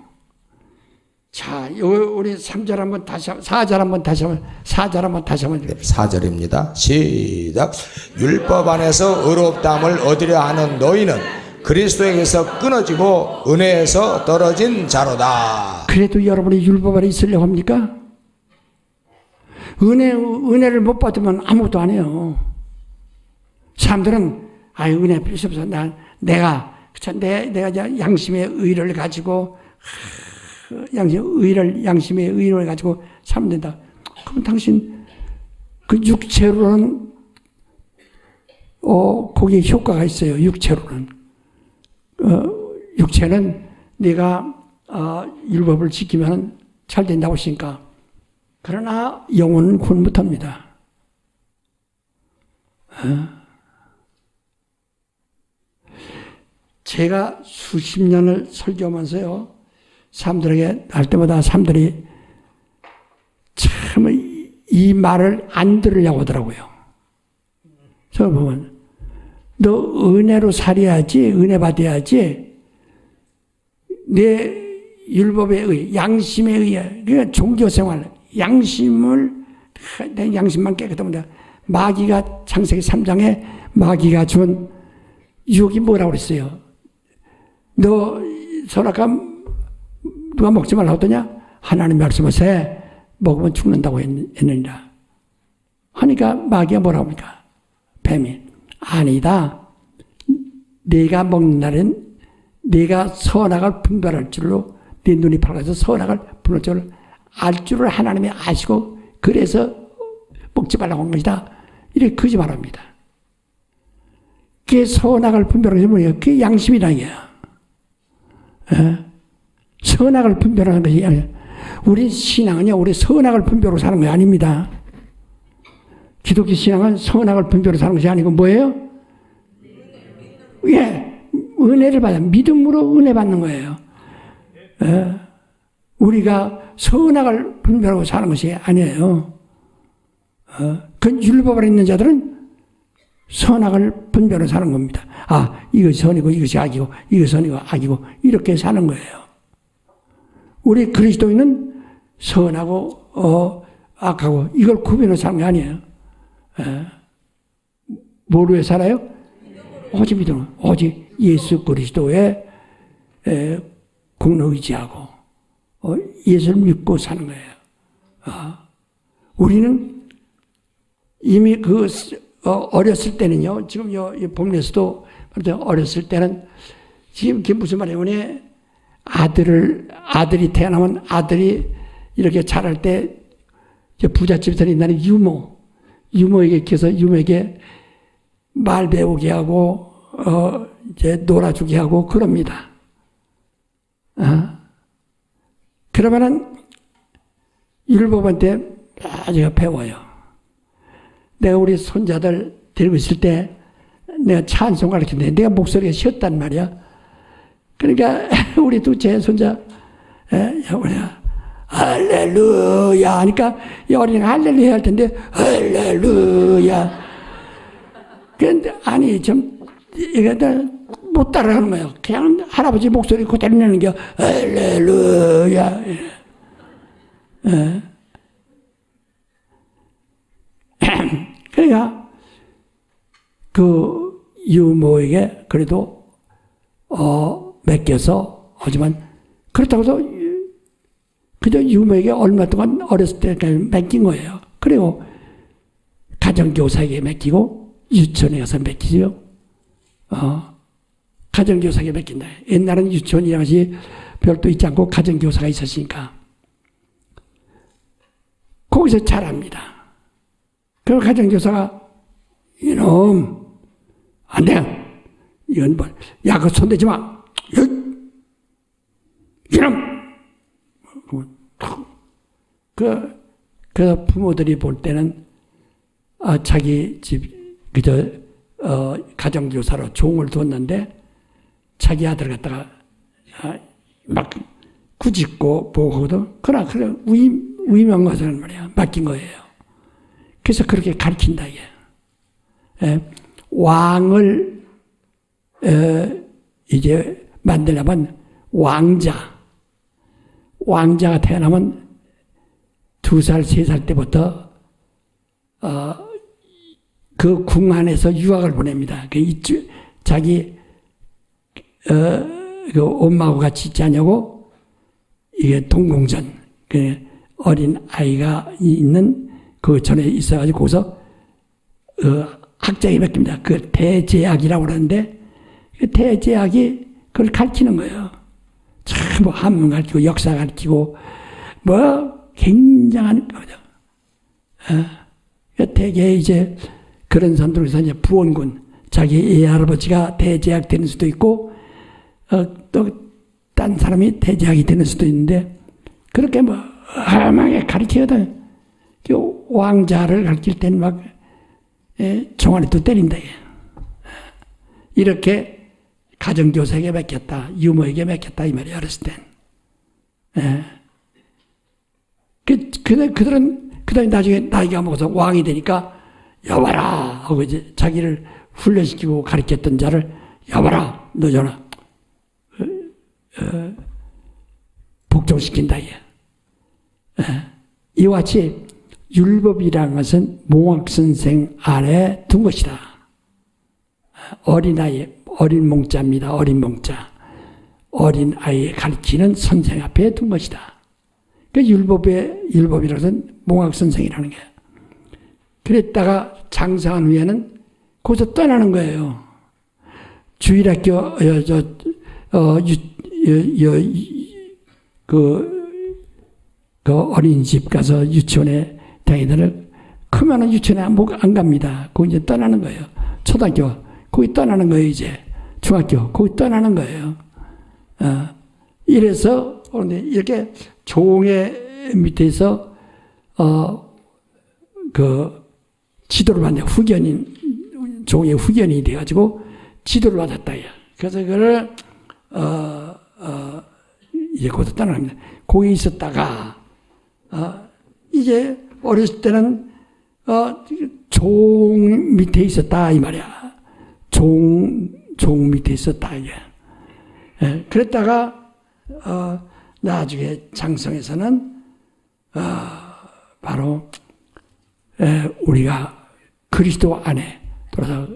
자, 우리 3절 한번 다시, 4절 한번 다시 한번, 4절 한번 다시 한번. 4절입니다. 시작. 율법 안에서 의롭다함을 얻으려 하는 너희는 그리스도에게서 끊어지고 은혜에서 떨어진 자로다. 그래도 여러분이 율법 안에 있으려고 합니까? 은혜를 못 받으면 아무것도 안 해요. 사람들은, 은혜 필요 없어. 내가 양심의 의를 가지고, 양심의 의를 가지고 살면 된다. 그럼 당신, 그 육체로는, 거기에 효과가 있어요. 육체로는. 육체는 내가, 율법을 지키면 잘 된다고 하시니까. 그러나 영혼은 구원 못합니다. 제가 수십 년을 설교하면서요, 사람들에게 할 때마다 사람들이 참 이 말을 안 들으려고 하더라고요. 저 보면 너 은혜로 살아야지, 은혜 받아야지. 내 율법에 의해, 양심에 의해, 그러니까 종교생활, 내 양심만 깨끗하면 마귀가 창세기 3장에 마귀가 준 유혹이 뭐라고 그랬어요? 너 선악과 누가 먹지 말라고 했더냐? 하나님 말씀하세 먹으면 죽는다고 했느니라. 하니까 마귀가 뭐라고 합니까? 뱀이 아니다. 네가 먹는 날엔 네가 선악을 분별할 줄로 네 눈이 밝아서 선악을 분별할 줄을 알 줄을 하나님이 아시고 그래서 먹지 말라고 한 것이다. 이렇게 거짓말합니다. 그게 선악을 분별하는 게 뭐예요? 그게 양심이라는 거예요. 선악을 분별하는 것이 아니에요. 우리 신앙은요, 우리 선악을 분별하고 사는 게 아닙니다. 기독교 신앙은 선악을 분별하고 사는 것이 아니고 뭐예요? 은혜를 받아. 믿음으로 은혜 받는 거예요. 우리가 선악을 분별하고 사는 것이 아니에요. 그 율법 안에 있는 자들은 선악을 분별하고 사는 겁니다. 이것이 선이고 이것이 악이고 이것이 선이고 악이고 이렇게 사는 거예요. 우리 그리스도인은 선하고 악하고 이걸 구별해서 사는 게 아니에요. 뭐로 살아요? 오직 믿음, 오직 예수 그리스도의 공로 의지하고 예수를 믿고 사는 거예요. 우리는 이미 어렸을 때는요, 지금 이 본문에서도 어렸을 때는 지금 그게 무슨 말이에요? 아들이 태어나면 아들이 이렇게 자랄 때 부잣집에서 옛날에 유모에게 켜서 유모에게 말 배우게 하고 이제 놀아주게 하고 그럽니다. 그러면은 율법한테 제가 배워요. 내가 우리 손자들 데리고 있을 때 내가 찬송 가르쳤는데 내가 목소리가 쉬었단 말이야. 그러니까 우리 둘째 손자 우리가 할렐루야 하니까 이 어린이가 할렐루야 할 텐데 할렐루야. 그런데 아니 좀 이게 못 따라가는 거예요. 그냥 할아버지 목소리 그대로 내는 게 할렐루야. 그러니까 그 유모에게 그래도 맡겨서 하지만 그렇다고 해서 그저 유모에게 얼마 동안 어렸을 때까지 맡긴 거예요. 그리고 가정교사에게 맡기고 유치원에 가서 맡기죠. 가정교사에게 맡긴다. 옛날에는 유치원이랑 같이 별도 있지 않고 가정교사가 있었으니까 거기서 자랍니다. 그럼 가정교사가 이놈 안 돼. 이건 뭐, 야, 그거 손대지 마. 이놈! 그 부모들이 볼 때는, 자기 집, 가정교사로 종을 뒀는데, 자기 아들 갖다가, 막, 꾸짖고 보고도, 그래, 위명하자는 말이야. 맡긴 거예요. 그래서 그렇게 가르친다, 이게. 왕을 이제 만들려면 왕자가 태어나면 2살, 3살 때부터 그 궁 안에서 유학을 보냅니다. 자기 그 엄마하고 같이 있지 않냐고 이게 동공전 그 어린 아이가 있는 그 전에 있어가지고 거기서 학자에게 맡깁니다. 그 대제학이라고 그러는데 그 대제학이 그걸 가르치는 거예요. 참 뭐 한문 가르치고 역사 가르치고 뭐 굉장한 거죠. 대개 이제 그런 사람들에서 이제 부원군 자기 애할아버지가 대제학 되는 수도 있고 또 딴 사람이 대제학이 되는 수도 있는데 그렇게 뭐 험하게 가르치거든. 왕자를 가르칠 때는 막 종아리 또 때린다. 이렇게 가정교사에게 맡겼다. 유모에게 맡겼다. 이 말이야. 어렸을 땐. 그들은 나중에 나이가 먹어서 왕이 되니까 여봐라 하고 이제 자기를 훈련시키고 가르쳤던 자를 여봐라 너잖아. 복종시킨다. 이와 같이 율법이라는 것은 몽학선생 아래 둔 것이다. 어린아이, 어린 몽자입니다. 어린 몽자. 어린아이에 가르치는 선생 앞에 둔 것이다. 그 율법이라는 것은 몽학선생이라는 게. 그랬다가 장사한 후에는 거기서 떠나는 거예요. 주일학교, 그 어린이집 가서 유치원에 다니다를 크면은 유치원에 안 갑니다. 거기 이제 떠나는 거예요. 초등학교 거기 떠나는 거예요. 이제 중학교 거기 떠나는 거예요. 이래서 이렇게 종의 밑에서 그 지도를 받는 종의 후견이 돼가지고 지도를 받았다. 그래서 그거를 이제 거기서 떠납니다. 거기 있었다가 이제 어렸을 때는 종 밑에 있었다 이 말이야. 종 밑에 있었다 이게. 그랬다가 나중에 장성에서는 바로 우리가 그리스도 안에 돌아서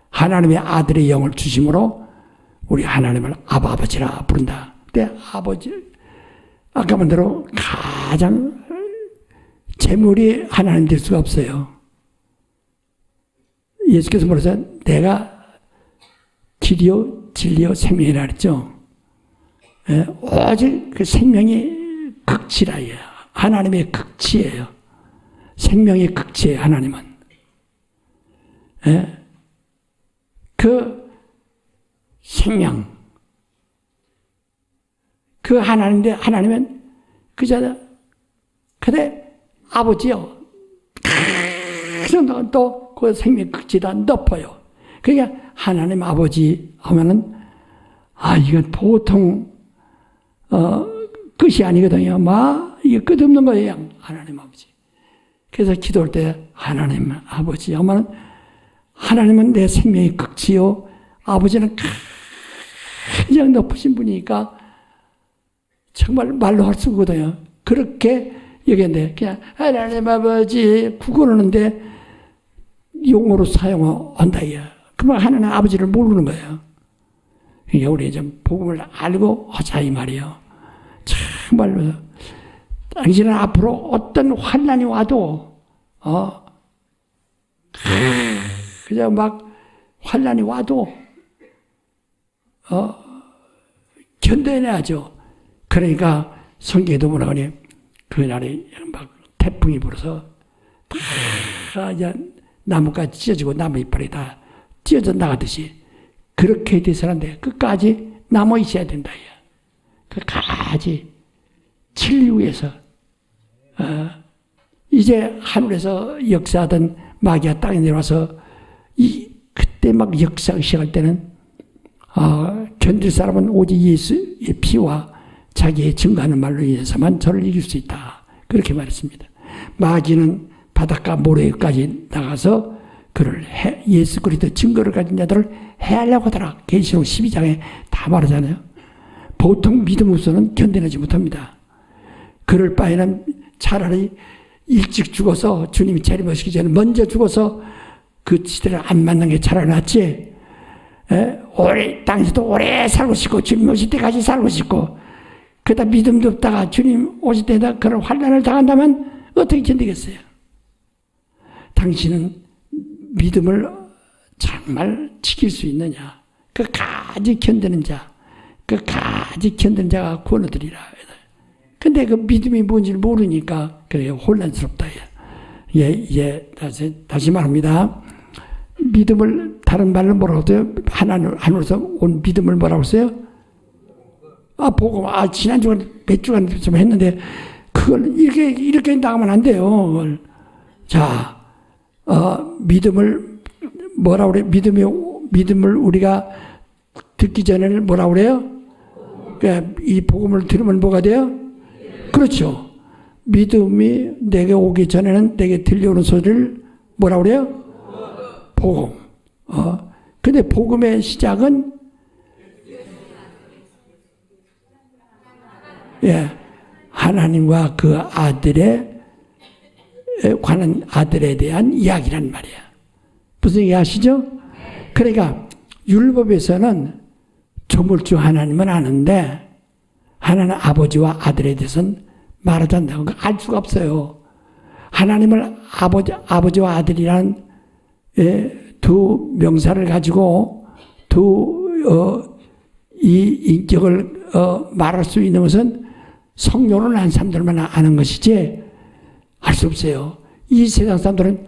하나님의 아들의 영을 주심으로 우리 하나님을 아버지라 부른다. 근데 아버지 아까 말 대로 가장 재물이 하나님 될 수가 없어요. 예수께서 말해서 내가 길이요 진리요 생명이라 그랬죠. 오직 그 생명이 극치라. 하나님의 극치예요. 생명의 극치예요. 하나님은. 그 생명 그 하나님인데 하나님은 그저 그대 아버지요. 그래서 또 그 생명 극치다 높아요. 그러니까 하나님 아버지 하면은 이건 보통 끝이 아니거든요. 이게 끝없는 거예요. 하나님 아버지. 그래서 기도할 때 하나님 아버지 하면은 하나님은 내 생명의 극치요. 아버지는 가장 높으신 분이니까 정말 말로 할 수 없거든요. 그렇게 얘기했는데 그냥 하나님 아버지 구걸하는데 용어로 사용한다. 그러면 하나님 아버지를 모르는 거예요. 그러니까 우리 좀 복음을 알고 하자 이 말이에요. 정말로 당신은 앞으로 어떤 환난이 와도 그냥 막 환난이 와도 견뎌내야죠. 그러니까 성경에도 뭐라 그래? 그날에 막 태풍이 불어서 다 나무까지 찢어지고 나무 이빨이 다 찢어져 나가듯이 그렇게 돼서는데 끝까지 남아 있어야 된다. 끝까지 진리 위해서 이제 하늘에서 역사하던 마귀가 땅에 내려와서 그때 막 역사하기 시작할 때는 견딜 사람은 오직 예수의 피와 자기의 증거하는 말로 인해서만 저를 이길 수 있다. 그렇게 말했습니다. 마귀는 바닷가 모래까지 나가서 그를 예수 그리스도 증거를 가진 자들을 해하려고 하더라. 계시록 12장에 다 말하잖아요. 보통 믿음 없어서는 견뎌내지 못합니다. 그럴 바에는 차라리 일찍 죽어서 주님이 재림하시기 전에 먼저 죽어서 그 지대를 안 맞는 게 차라리 낫지. 오래 땅에서도 오래 살고 싶고 주님 오실 때까지 살고 싶고 그러다 믿음도 없다가 주님 오실 때다 그런 환난을 당한다면 어떻게 견디겠어요? 당신은 믿음을 정말 지킬 수 있느냐? 끝까지 견디는 자, 끝까지 견디는 자가 구원 얻으리라. 근데 그 믿음이 뭔지를 모르니까 그래 혼란스럽다. 다시 말합니다. 믿음을 다른 말로 뭐라고 써요? 하늘에서 온 믿음을 뭐라고 써요? 복음. 지난주에 몇 주간 좀 했는데 그걸 이렇게 나가면 안 돼요. 그걸. 자, 믿음을 뭐라고 그래? 믿음을 우리가 듣기 전에는 뭐라고 그래요? 그러니까 이 복음을 들으면 뭐가 돼요? 그렇죠. 믿음이 내게 오기 전에는 내게 들려오는 소리를 뭐라고 그래요? 복음. 근데 복음의 시작은 하나님과 그 아들에 관한 아들에 대한 이야기란 말이야. 무슨 얘기 아시죠? 그러니까 율법에서는 조물주 하나님은 아는데 하나님 아버지와 아들에 대해서는 말하지 않는다고 알 수가 없어요. 하나님을 아버지와 아들이라는 두 명사를 가지고 이 인격을 말할 수 있는 것은 성령을 한 사람들만 아는 것이지 알 수 없어요. 이 세상 사람들은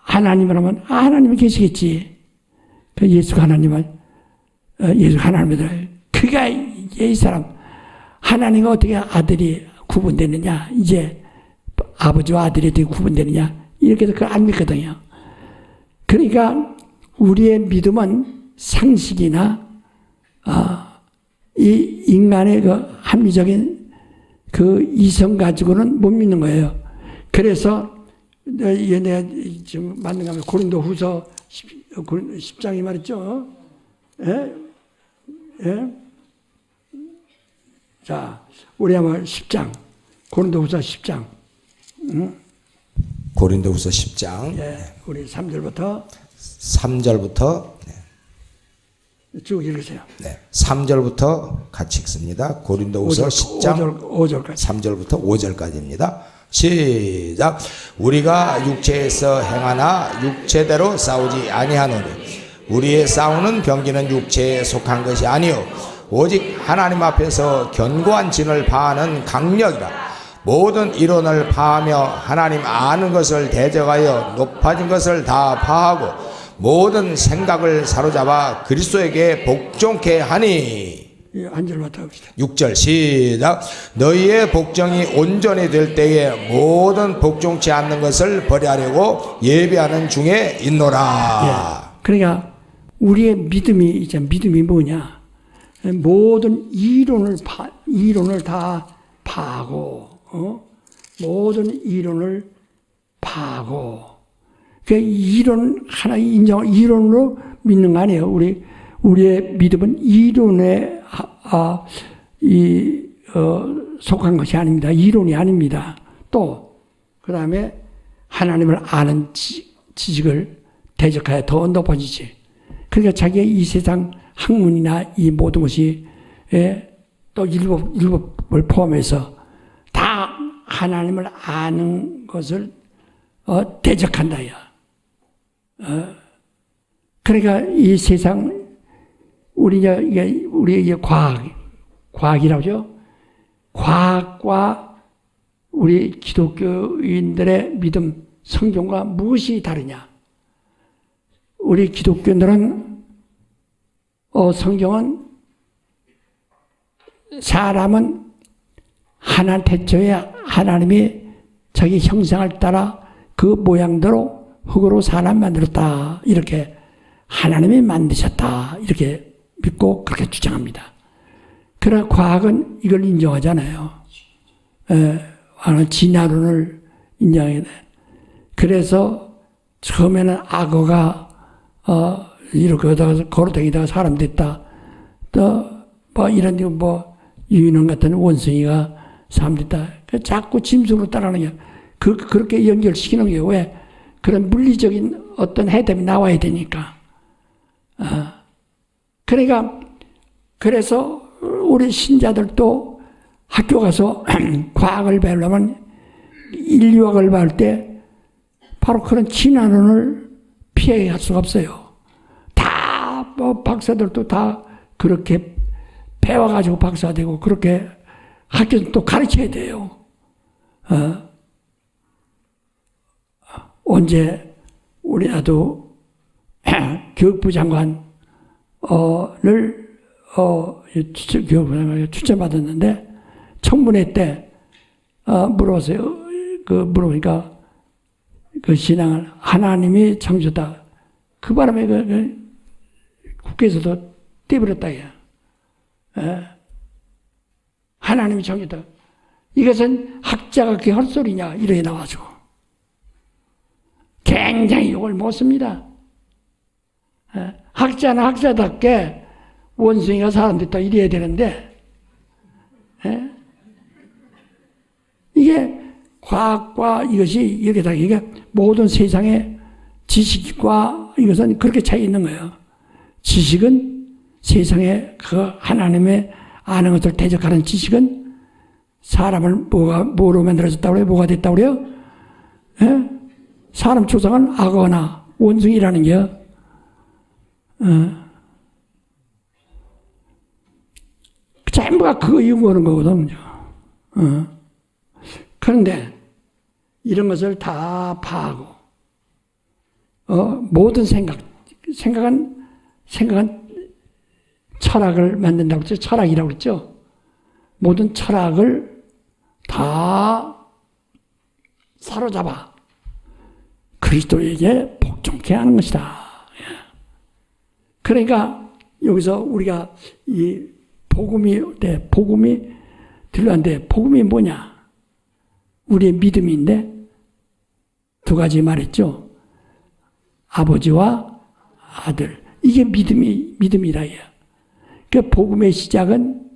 하나님을 하면 하나님이 계시겠지. 그 예수가 하나님이다. 그가 이 사람 하나님과 어떻게 아들이 구분되느냐, 이제 아버지와 아들이 어떻게 구분되느냐 이렇게 해서 그걸 안 믿거든요. 그러니까 우리의 믿음은 상식이나 이 인간의 그 합리적인 그 이성 가지고는 못 믿는 거예요. 그래서 내가 지금 맞는 거 하면 고린도후서 10장이 말했죠. 자, 우리 한번 10장, 고린도후서 10장. 고린도후서 10장. 우리 3절부터 쭉 읽으세요. 3절부터 같이 읽습니다. 고린도후서 10장 5절까지. 3절부터 5절까지입니다. 시작. 우리가 육체에서 행하나 육체대로 싸우지 아니하노니 우리의 싸우는 병기는 육체에 속한 것이 아니요 오직 하나님 앞에서 견고한 진을 파하는 강력이라. 모든 이론을 파하며 하나님 아는 것을 대적하여 높아진 것을 다 파하고 모든 생각을 사로잡아 그리스도에게 복종케 하니. 한 절부터 합시다. 6절 시작. 너희의 복종이 온전히 될 때에 모든 복종치 않는 것을 버리하려고 예비하는 중에 있노라. 그러니까 우리의 믿음이 뭐냐? 모든 이론을 다 파고, 모든 이론을 파고, 그 이론 하나 이론으로 믿는 거 아니에요. 우리의 믿음은 이론에 속한 것이 아닙니다. 이론이 아닙니다. 또 그 다음에 하나님을 아는 지식을 대적하여 더 높아지지. 그러니까 자기의 이 세상 학문이나 이 모든 것이 또 율법을 포함해서 다 하나님을 아는 것을 대적한다야. 그러니까 이 세상 우리의 과학이라고 하죠. 과학과 우리 기독교인들의 믿음, 성경과 무엇이 다르냐? 우리 기독교인들은 성경은 사람은 하나님 태초에 하나님이 자기 형상을 따라 그 모양대로 흙으로 사람 만들었다. 이렇게 하나님이 만드셨다. 이렇게 믿고 그렇게 주장합니다. 그러나 과학은 이걸 인정하잖아요. 진화론을 인정해야 돼. 그래서 처음에는 악어가 이렇게 하다가 걸어다니다가 사람 됐다. 또 뭐 이런 유인원 같은 원숭이가 사람 됐다. 자꾸 짐승으로 따라가는 게 그렇게 연결시키는 게 왜? 그런 물리적인 어떤 해답이 나와야 되니까. 그러니까 그래서 우리 신자들도 학교 가서 과학을 배우려면 인류학을 배울 때 바로 그런 진화론을 피해갈 수가 없어요. 다 박사들도 다 그렇게 배워가지고 박사가 되고 그렇게 학교는 또 가르쳐야 돼요. 언제 우리나라도 교육부 장관을 교육부 장관에 추천받았는데 청문회 때 물어봤어요. 물어보니까 그 신앙을 하나님이 창조다. 그 바람에 국회에서도 떼버렸다. 하나님이 창조다. 이것은 학자가 그게 헛소리냐 이렇게 나와서 굉장히 욕을 먹습니다. 학자는 학자답게 원숭이가 사람 됐다 이래야 되는데 이게 과학과 이것이 이렇게 다 이게 모든 세상의 지식과 이것은 그렇게 차이 있는 거예요. 지식은 세상에 그 하나님의 아는 것을 대적하는 지식은 사람을 뭐로 만들어졌다고 그래요? 뭐가 됐다고 그래요? 사람 조상은 악어나 원숭이라는 게요. 전부가 그거 연구하는 거거든요. 그런데 이런 것을 다 파하고 모든 생각은 철학을 만든다고 했죠. 철학이라고 그랬죠. 모든 철학을 다 사로잡아 그리스도에게 복종케 하는 것이다. 그러니까 여기서 우리가 이 복음이 들려왔는데 복음이 뭐냐? 우리의 믿음인데 두 가지 말했죠. 아버지와 아들. 이게 믿음이라 해요. 그 복음의 시작은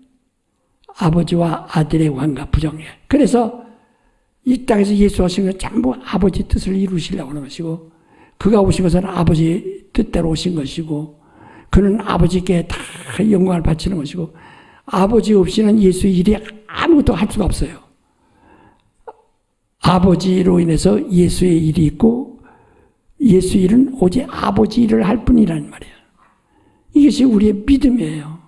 아버지와 아들의 관계 부정이에요. 그래서 이 땅에서 예수 오신 건 전부 아버지 뜻을 이루시려고 하는 것이고 그가 오신 것은 아버지 뜻대로 오신 것이고 그는 아버지께 다 영광을 바치는 것이고 아버지 없이는 예수의 일이 아무것도 할 수가 없어요. 아버지로 인해서 예수의 일이 있고 예수 일은 오직 아버지 일을 할 뿐이라는 말이에요. 이것이 우리의 믿음이에요.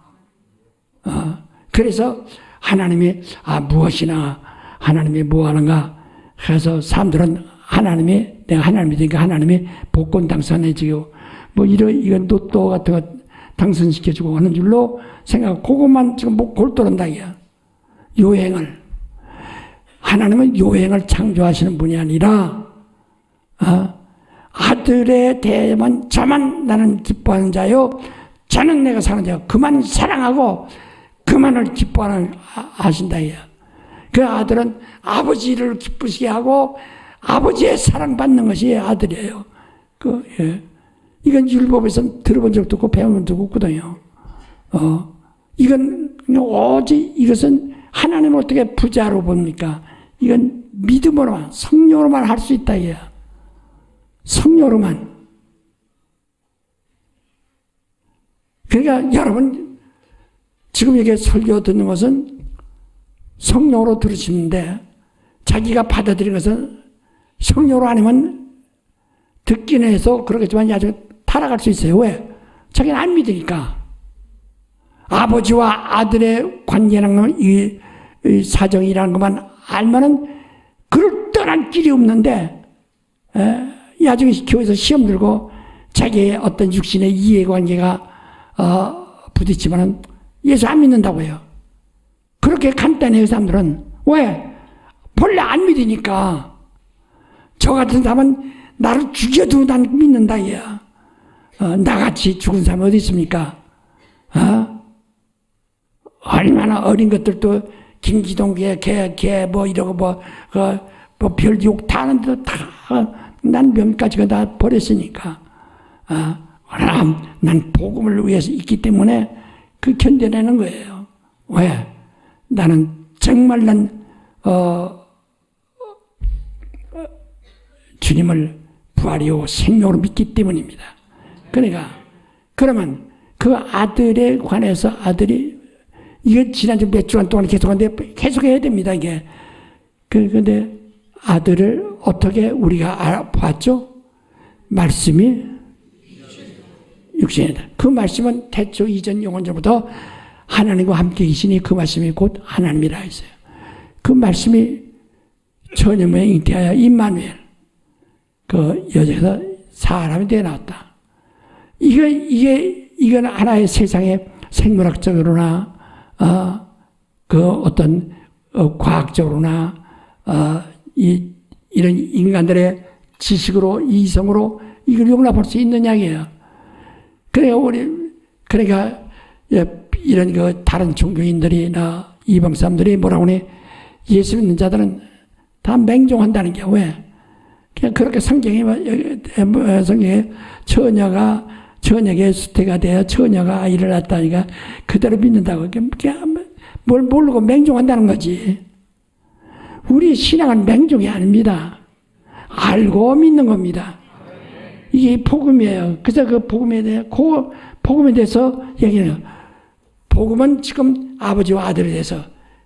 그래서 하나님이 무엇이나 하나님이 뭐 하는가 해서 사람들은 내가 하나님이 되니까 하나님이 복권 당선해주고 이건 로또 같은 거 당선시켜주고 하는 줄로 생각하고 그것만 지금 골똘한다 이야. 하나님은 요행을 창조하시는 분이 아니라 아들에 대하면 저만 나는 기뻐하는 자요 저는 내가 사는 자요 그만 사랑하고 그만을 기뻐하는 하신다. 그 아들은 아버지를 기쁘시게 하고 아버지의 사랑받는 것이 아들이에요. 이건 율법에서 들어본 적도 없고 배운 적도 없거든요. 이건 오직 이것은 하나님을 어떻게 부자로 봅니까? 이건 믿음으로만 성령으로만 할 수 있다. 성령으로만. 그러니까 여러분 지금 이게 설교 듣는 것은 성령으로 들으시는데 자기가 받아들인 것은 성령으로 아니면 듣기는 해서 그러겠지만 아주 타락할 수 있어요. 왜? 자기는 안 믿으니까. 아버지와 아들의 관계라는 이 사정이라는 것만 알면은 그럴 떠난 길이 없는데 나중에 교회에서 시험 들고 자기의 어떤 육신의 이해관계가 부딪히면은 예수 안 믿는다고요. 그렇게 간단해요. 사람들은. 왜? 본래 안 믿으니까. 저 같은 사람은 나를 죽여도 난 믿는다. 나같이 죽은 사람이 어디 있습니까? 얼마나 어린 것들도 김기동계 걔 뭐 이러고 뭐 별욕 다 하는데도 다 난 명까지 다 버렸으니까. 난 복음을 위해서 있기 때문에 그 견뎌내는 거예요. 왜? 나는 정말 주님을 부활이요 생명으로 믿기 때문입니다. 그러니까 그러면 그 아들에 관해서 아들이 이게 지난주 몇 주간 동안 계속하는데 계속해야 됩니다. 이게 근데 아들을 어떻게 우리가 알아봤죠? 말씀이 육신이다. 그 말씀은 태초 이전 영원전부터 하나님과 함께 계시니 그 말씀이 곧 하나님이라 했어요. 그 말씀이 전염에 잉태하여 임마누엘 그 여자에서 사람이 되어 나왔다. 이건 하나의 세상의 생물학적으로나 그 어떤 과학적으로나 이런 인간들의 지식으로 이성으로 이걸 용납할 수 있는 이야기예요. 그러니까 이런 그 다른 종교인들이나 이방 사람들이 뭐라고 하니 예수 믿는 자들은 다 맹종한다는 게 왜? 그냥 그렇게 성경에 처녀에게 수태가 되어 처녀가 아이를 낳았다니까 그대로 믿는다고. 뭘 모르고 맹종한다는 거지. 우리 신앙은 맹종이 아닙니다. 알고 믿는 겁니다. 이게 복음이에요. 그래서 그 복음에 대해서 얘기해요. 복음은 지금 아버지와 아들에 대해서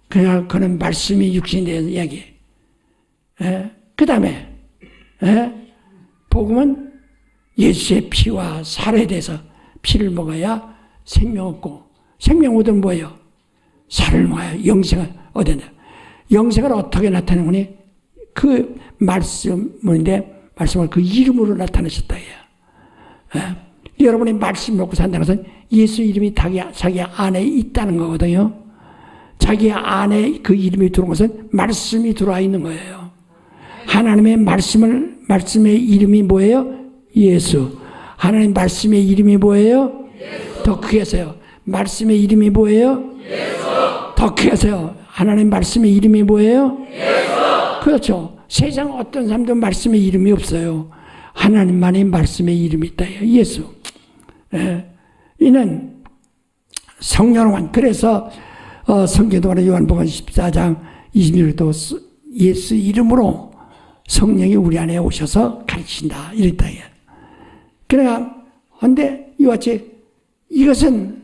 그냥 그는 말씀이 육신에 대해서 이야기해. 그 다음에 복음은 예수의 피와 살에 대해서 피를 먹어야 생명 얻고 생명 얻으면 뭐예요? 살을 먹어야 영생을 얻는다. 영생을 어떻게 나타내느니 그 말씀인데 말씀을 그 이름으로 나타내셨다. 여러분이 말씀 먹고 산다는 것은 예수 이름이 자기 안에 있다는 거거든요. 자기 안에 그 이름이 들어온 것은 말씀이 들어와 있는 거예요. 하나님의 말씀의 이름이 뭐예요? 예수. 하나님 말씀의 이름이 뭐예요? 예수. 더 크게 하세요. 말씀의 이름이 뭐예요? 예수. 더 크게 하세요. 하나님 말씀의 이름이 뭐예요? 예수. 그렇죠. 세상 어떤 사람도 말씀의 이름이 없어요. 하나님만의 말씀의 이름이 있다. 예수. 이는 성령만. 그래서 성경에 요한복음 14장 26절도 예수 이름으로 성령이 우리 안에 오셔서 가르친다. 이랬다. 그러니까 근데 이와 같이 이것은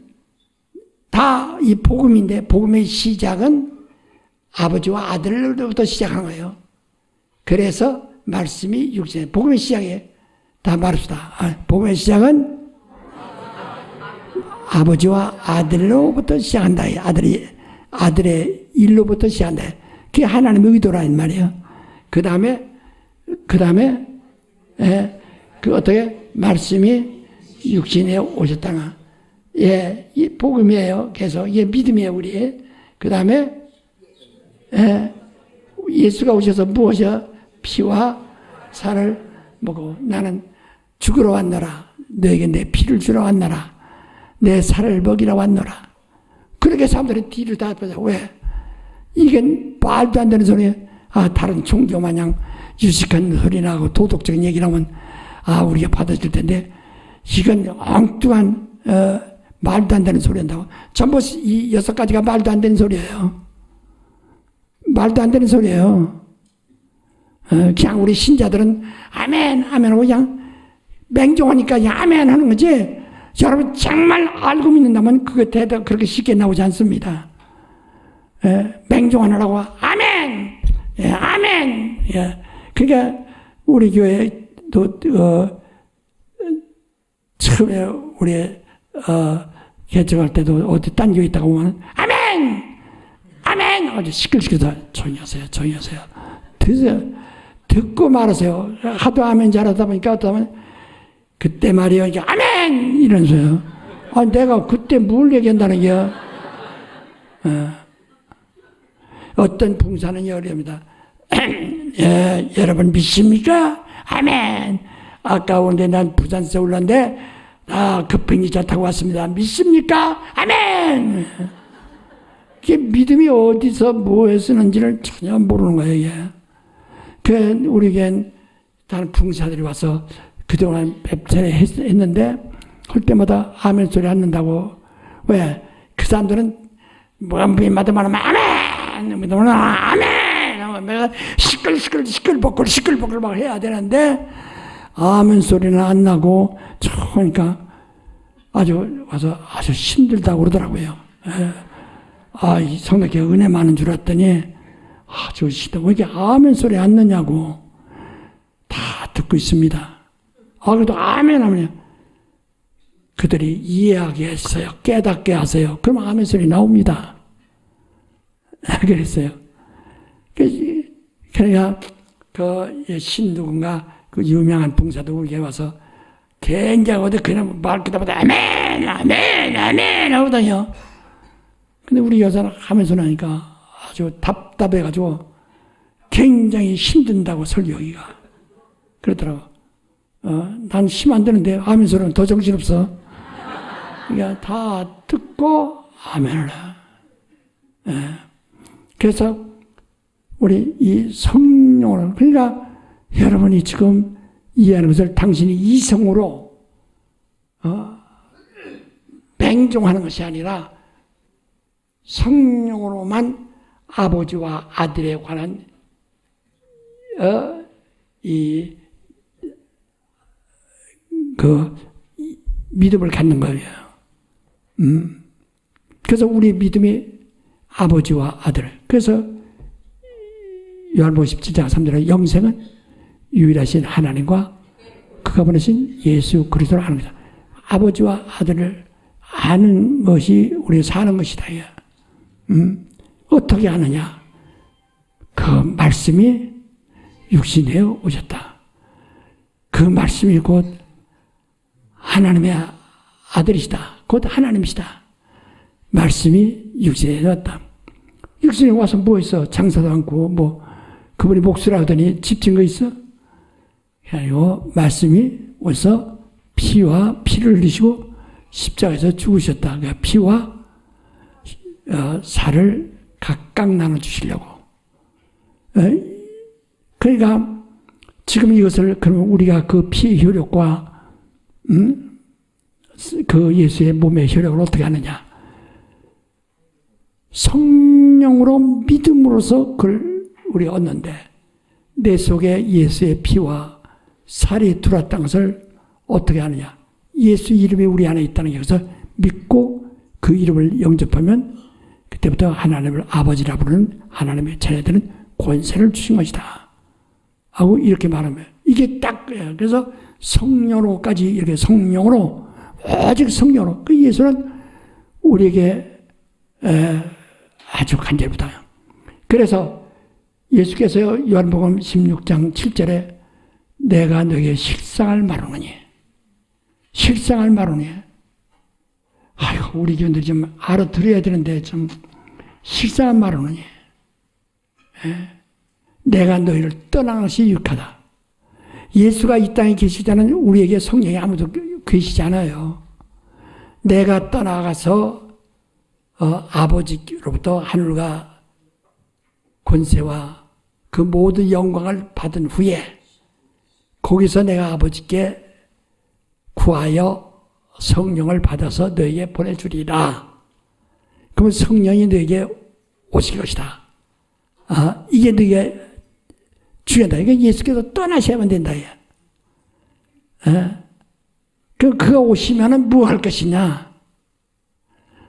다 이 복음인데 복음의 시작은 아버지와 아들로부터 시작한 거예요. 그래서 말씀이 육신에 복음의 시작에 다 말합시다. 복음의 시작은 아버지와 아들로부터 시작한다. 아들의 일로부터 시작한다. 그게 하나님의 의도라는 말이에요. 그 다음에 그 어떻게 말씀이 육신에 오셨다가 이 복음이에요. 계속 이게 믿음이에요. 우리. 그 다음에 예수가 오셔서 무엇이요? 피와 살을 먹고 나는 죽으러 왔노라. 너에게 내 피를 주러 왔노라. 내 살을 먹이러 왔노라. 그렇게 사람들이 뒤를 다 빼자. 왜? 이게 말도 안 되는 소리예요. 다른 종교 마냥 유식한 소리 나고 도덕적인 얘기 나오면 우리가 받아줄 텐데 이건 엉뚱한 말도 안 되는 소리 한다고. 전부 이 6가지가 말도 안 되는 소리예요. 말도 안 되는 소리예요. 그냥 우리 신자들은 아멘 아멘 하고 그냥 맹종하니까 그냥 아멘 하는 거지. 여러분 정말 알고 믿는다면 그게 대답 그렇게 쉽게 나오지 않습니다. 맹종하느라고 아멘 아멘. 그러니까 우리 교회도 처음에 우리 개척할 때도 어디 딴 교회 있다가 보면 아멘 아멘 아주 시끌시끌해서 조용히 하세요 듣고 말하세요. 하도 아멘 잘하다 보니까 어떠면 그때 말이요 이게 아멘 이러면서요. 내가 그때 뭘 얘기한다는 게요. 어떤 봉사는 열립니다. 여러분 믿습니까? 아멘. 아까 오는데 난 부산에서 올랐는데 급행기차 타고 왔습니다. 믿습니까? 아멘. 이게 믿음이 어디서 뭐에 쓰는지를 전혀 모르는 거예요. 이게. 우리 교회는 다른 봉사들이 와서 그동안 몇 차례 했는데 할 때마다 아멘 소리 안 는다고. 왜? 그 사람들은 뭐마다 말하면 아멘 아멘 시끌시끌 막 해야 되는데 아멘 소리는 안 나고 그러니까 아주 와서 아주 힘들다고 그러더라고요. 이 성도께 은혜 많은 줄 알았더니 아주 힘들다. 왜 이렇게 아멘 소리 안 나냐고. 다 듣고 있습니다. 그래도 아멘 하면 그들이 이해하게 했어요. 깨닫게 하세요. 그러면 아멘 소리 나옵니다. 그랬어요. 그러니까 신누군가 그 유명한 봉사도 우리에게 와서 굉장히 어디 그냥 말 그다보다 아멘 아멘 아멘 하거든요. 근데 우리 여자는 하면서 나니까 아주 답답해가지고 굉장히 힘든다고 설교하기가 그러더라고. 난 힘 안 드는데 아멘 소리는 더 정신없어. 그러니까 다 듣고 아멘을 해. 그래서 우리 이 성령을 그러니까 여러분이 지금 이해하는 것을 당신이 이성으로 맹종하는 것이 아니라 성령으로만 아버지와 아들에 관한 믿음을 갖는 거예요. 그래서 우리 믿음이 아버지와 아들. 그래서 요한복음 17장 3절에 영생은 유일하신 하나님과 그가 보내신 예수 그리스도를 아는 것이다. 아버지와 아들을 아는 것이 우리가 사는 것이다. 어떻게 아느냐? 그 말씀이 육신되어 오셨다. 그 말씀이 곧 하나님의 아들이시다. 곧 하나님이시다. 말씀이 육신에 왔다. 육신에 와서 뭐 있어? 장사도 않고 그분이 목수라 하더니 집 진 거 있어? 아니고 말씀이 와서 피와 피를 흘리시고 십자가에서 죽으셨다. 그러니까 피와 살을 각각 나눠주시려고. 그러니까 지금 이것을 그러면 우리가 그 피의 효력과 그 예수의 몸의 효력을 어떻게 하느냐? 성령으로 믿음으로써 그걸 우리가 얻는데 내 속에 예수의 피와 살이 들어왔다는 것을 어떻게 하느냐? 예수 이름이 우리 안에 있다는 것을 믿고 그 이름을 영접하면 그때부터 하나님을 아버지라 부르는 하나님의 자녀들은 권세를 주신 것이다. 하고 이렇게 말하면 이게 딱 그래서 성령으로까지 이렇게 성령으로 오직 성령으로 그 예수는 우리에게 아주 간절부터. 그래서 예수께서 요한복음 16장 7절에 내가 너에게 실상을 말하노니 실상을 말하노니 아이고 우리 교인들이 좀 알아들어야 되는데 좀 실상을 말하노니 내가 너희를 떠나는 것이 유익하다. 예수가 이 땅에 계실 때는 우리에게 성령이 아무도 계시지 않아요. 내가 떠나가서 아버지로부터 하늘과 권세와 그 모든 영광을 받은 후에 거기서 내가 아버지께 구하여 성령을 받아서 너에게 보내주리라. 그러면 성령이 너에게 오실 것이다. 이게 너에게 중요하다. 이게 예수께서 떠나셔야만 된다. 그가 오시면은 뭐 할 것이냐?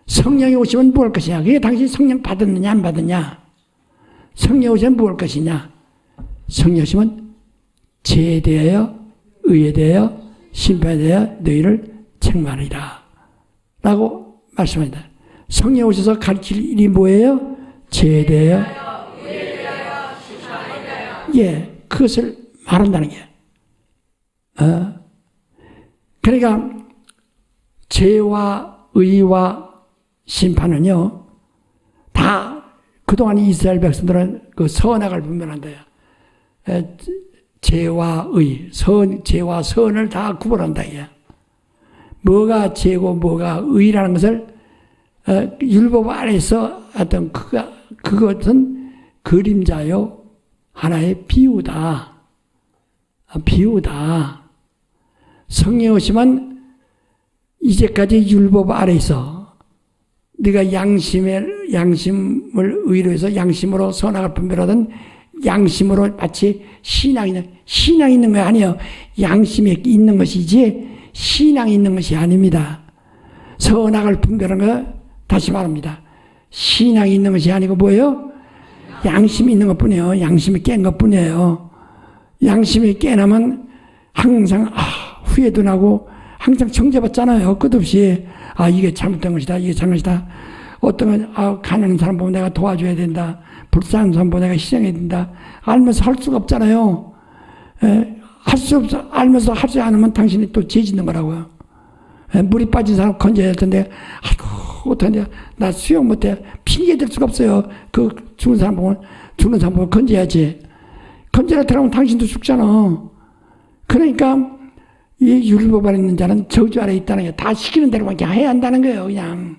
성령이 오시면 뭐 할 것이냐? 그게 당신 성령 받았느냐, 안 받았냐? 성령 오시면 뭐 할 것이냐? 성령 오시면 죄에 대하여, 의에 대하여, 심판에 대하여 너희를 책망하리라. 라고 말씀합니다. 성령 오셔서 가르칠 일이 뭐예요? 죄에 대하여, 의에 대하여, 심판에 대하여. 예, 그것을 말한다는 게. 그러니까 죄와 의와 심판은요, 다 그동안 이스라엘 백성들은 그 선악을 분별한다. 죄와 의, 죄와 선을 다 구분한다. 뭐가 죄고 뭐가 의라는 것을 율법 안에서 어떤 그것은 그림자요, 하나의 비유다. 비유다. 성령 오시면 이제까지 율법 아래에서 네가 양심을 의로 해서 양심으로 선악을 분별하던 양심으로 마치 신앙이 있는 거 아니에요. 양심이 있는 것이지 신앙이 있는 것이 아닙니다. 선악을 분별하는 거 다시 말합니다. 신앙이 있는 것이 아니고 뭐예요? 양심이 있는 것뿐이에요. 양심이 깬 것뿐이에요. 양심이 깨나면 항상 후회도 나고 항상 정죄받잖아요. 끝없이 이게 잘못된 것이다. 이게 잘못이다. 어떤 건 가난한 사람 보면 내가 도와줘야 된다. 불쌍한 사람 보면 내가 희생해야 된다. 알면서 할 수가 없잖아요. 할 수 없어. 알면서 하지 않으면 당신이 또 죄 짓는 거라고요. 물이 빠진 사람 건져야 될 텐데 어떡하냐. 나 수영 못해. 핑계 댈 수가 없어요. 그 죽은 사람 보면 건져야지. 건져라 들어가면 당신도 죽잖아. 그러니까 이 율법 아래 있는 자는 저주 아래 있다는 게 다 시키는 대로만 해야 한다는 거예요. 그냥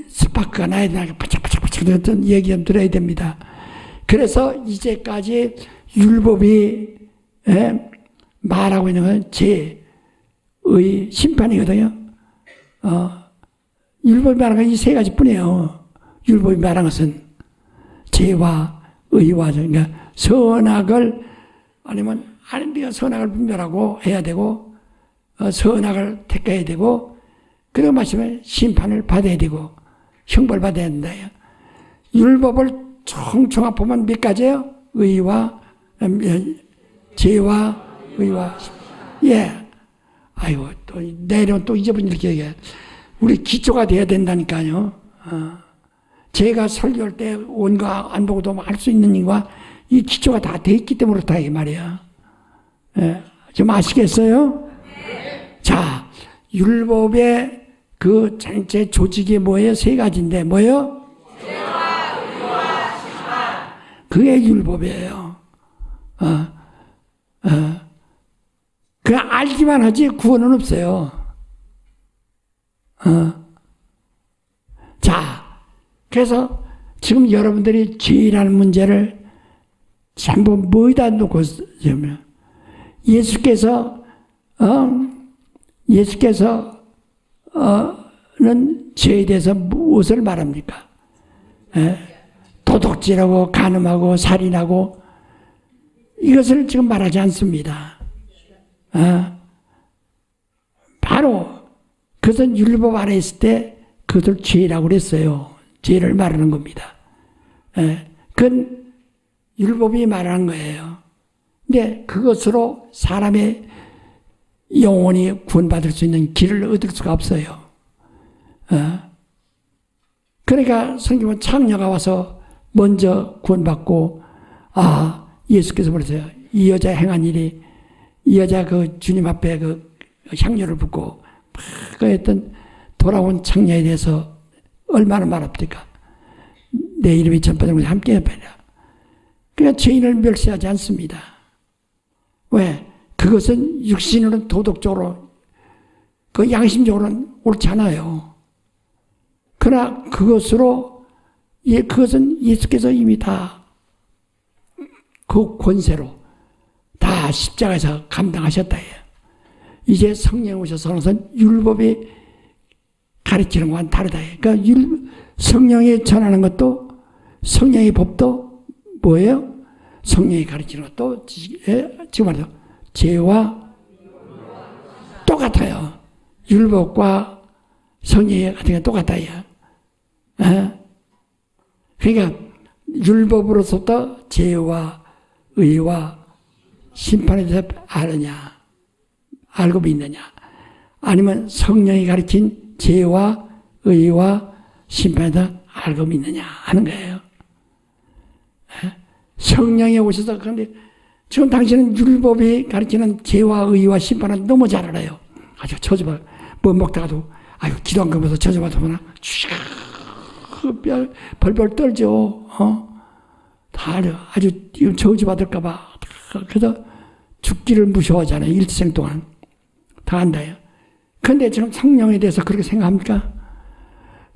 스파크가 나야 되나 바짝바짝바짝 어떤 얘기 좀 들어야 됩니다. 그래서 이제까지 율법이 말하고 있는 건 죄의 심판이거든요. 율법이 말하는 건 이 세 가지뿐이에요. 율법이 말하는 것은 죄와 의와 그러니까 선악을 아니면 네가 선악을 분별하고 해야 되고 선악을 택해야 되고 그리고 마지막에 심판을 받아야 되고 형벌 받아야 된다. 율법을 총총합 보면 몇 가지예요? 의와 죄와 의와 아이고 또 내일은 또 잊어버린 이렇게 얘기해. 우리 기초가 돼야 된다니까요. 제가 설교할 때 온 거 안 보고도 할 수 있는 일과 이 기초가 다 돼 있기 때문에 그렇다 이 말이야. 좀 아시겠어요? 자, 율법의 그 전체 조직이 뭐예요? 세 가지인데 뭐예요? 죄와 의와 심판. 그게 율법이에요. 그냥 알기만 하지 구원은 없어요. 자, 그래서 지금 여러분들이 죄라는 문제를 전부 뭐에다 놓고 있으면 예수께서는 죄에 대해서 무엇을 말합니까? 도둑질하고 간음하고 살인하고 이것을 지금 말하지 않습니다. 바로 그것은 율법 아래 있을 때 그것을 죄라고 그랬어요. 죄를 말하는 겁니다. 그건 율법이 말하는 거예요. 근데 그것으로 사람의 영혼이 구원받을 수 있는 길을 얻을 수가 없어요. 그러니까 성경은 창녀가 와서 먼저 구원받고 예수께서 그러세요. 이 여자 행한 일이 이 여자 그 주님 앞에 그 향료를 붓고 그 했던 돌아온 창녀에 대해서 얼마나 말합니까? 내 이름이 전파되는 것이 함께 해봐라. 그냥 죄인을 멸시하지 않습니다. 왜? 그것은 육신으로는 도덕적으로, 그 양심적으로는 옳지 않아요. 그러나 그것으로, 그것은 예수께서 이미 다 그 권세로 다 십자가에서 감당하셨다. 이제 성령 오셔서는 율법이 가르치는 것과는 다르다. 그러니까 성령이 전하는 것도, 성령의 법도 뭐예요? 성령이 가르치는 것도 지금 말해서 죄와 똑같아요. 율법과 성령이 같은 게 똑같아요. 그러니까 율법으로부터 죄와 의와 심판에 대해서 아느냐, 알고 믿느냐, 아니면 성령이 가르친 죄와 의와 심판에 대해서 알고 믿느냐 하는 거예요. 성령이 오셔서, 그런데 지금 당신은 율법이 가르치는 죄와 의와 심판은 너무 잘 알아요. 아주 저주받아, 뭐 먹다가도, 아유, 기도 안 가면서 저주받으면, 벌벌 떨죠. 다 알아. 아주 저주받을까봐. 그래서 죽기를 무서워하잖아요. 일생 동안. 다 안다요. 그런데 지금 성령에 대해서 그렇게 생각합니까?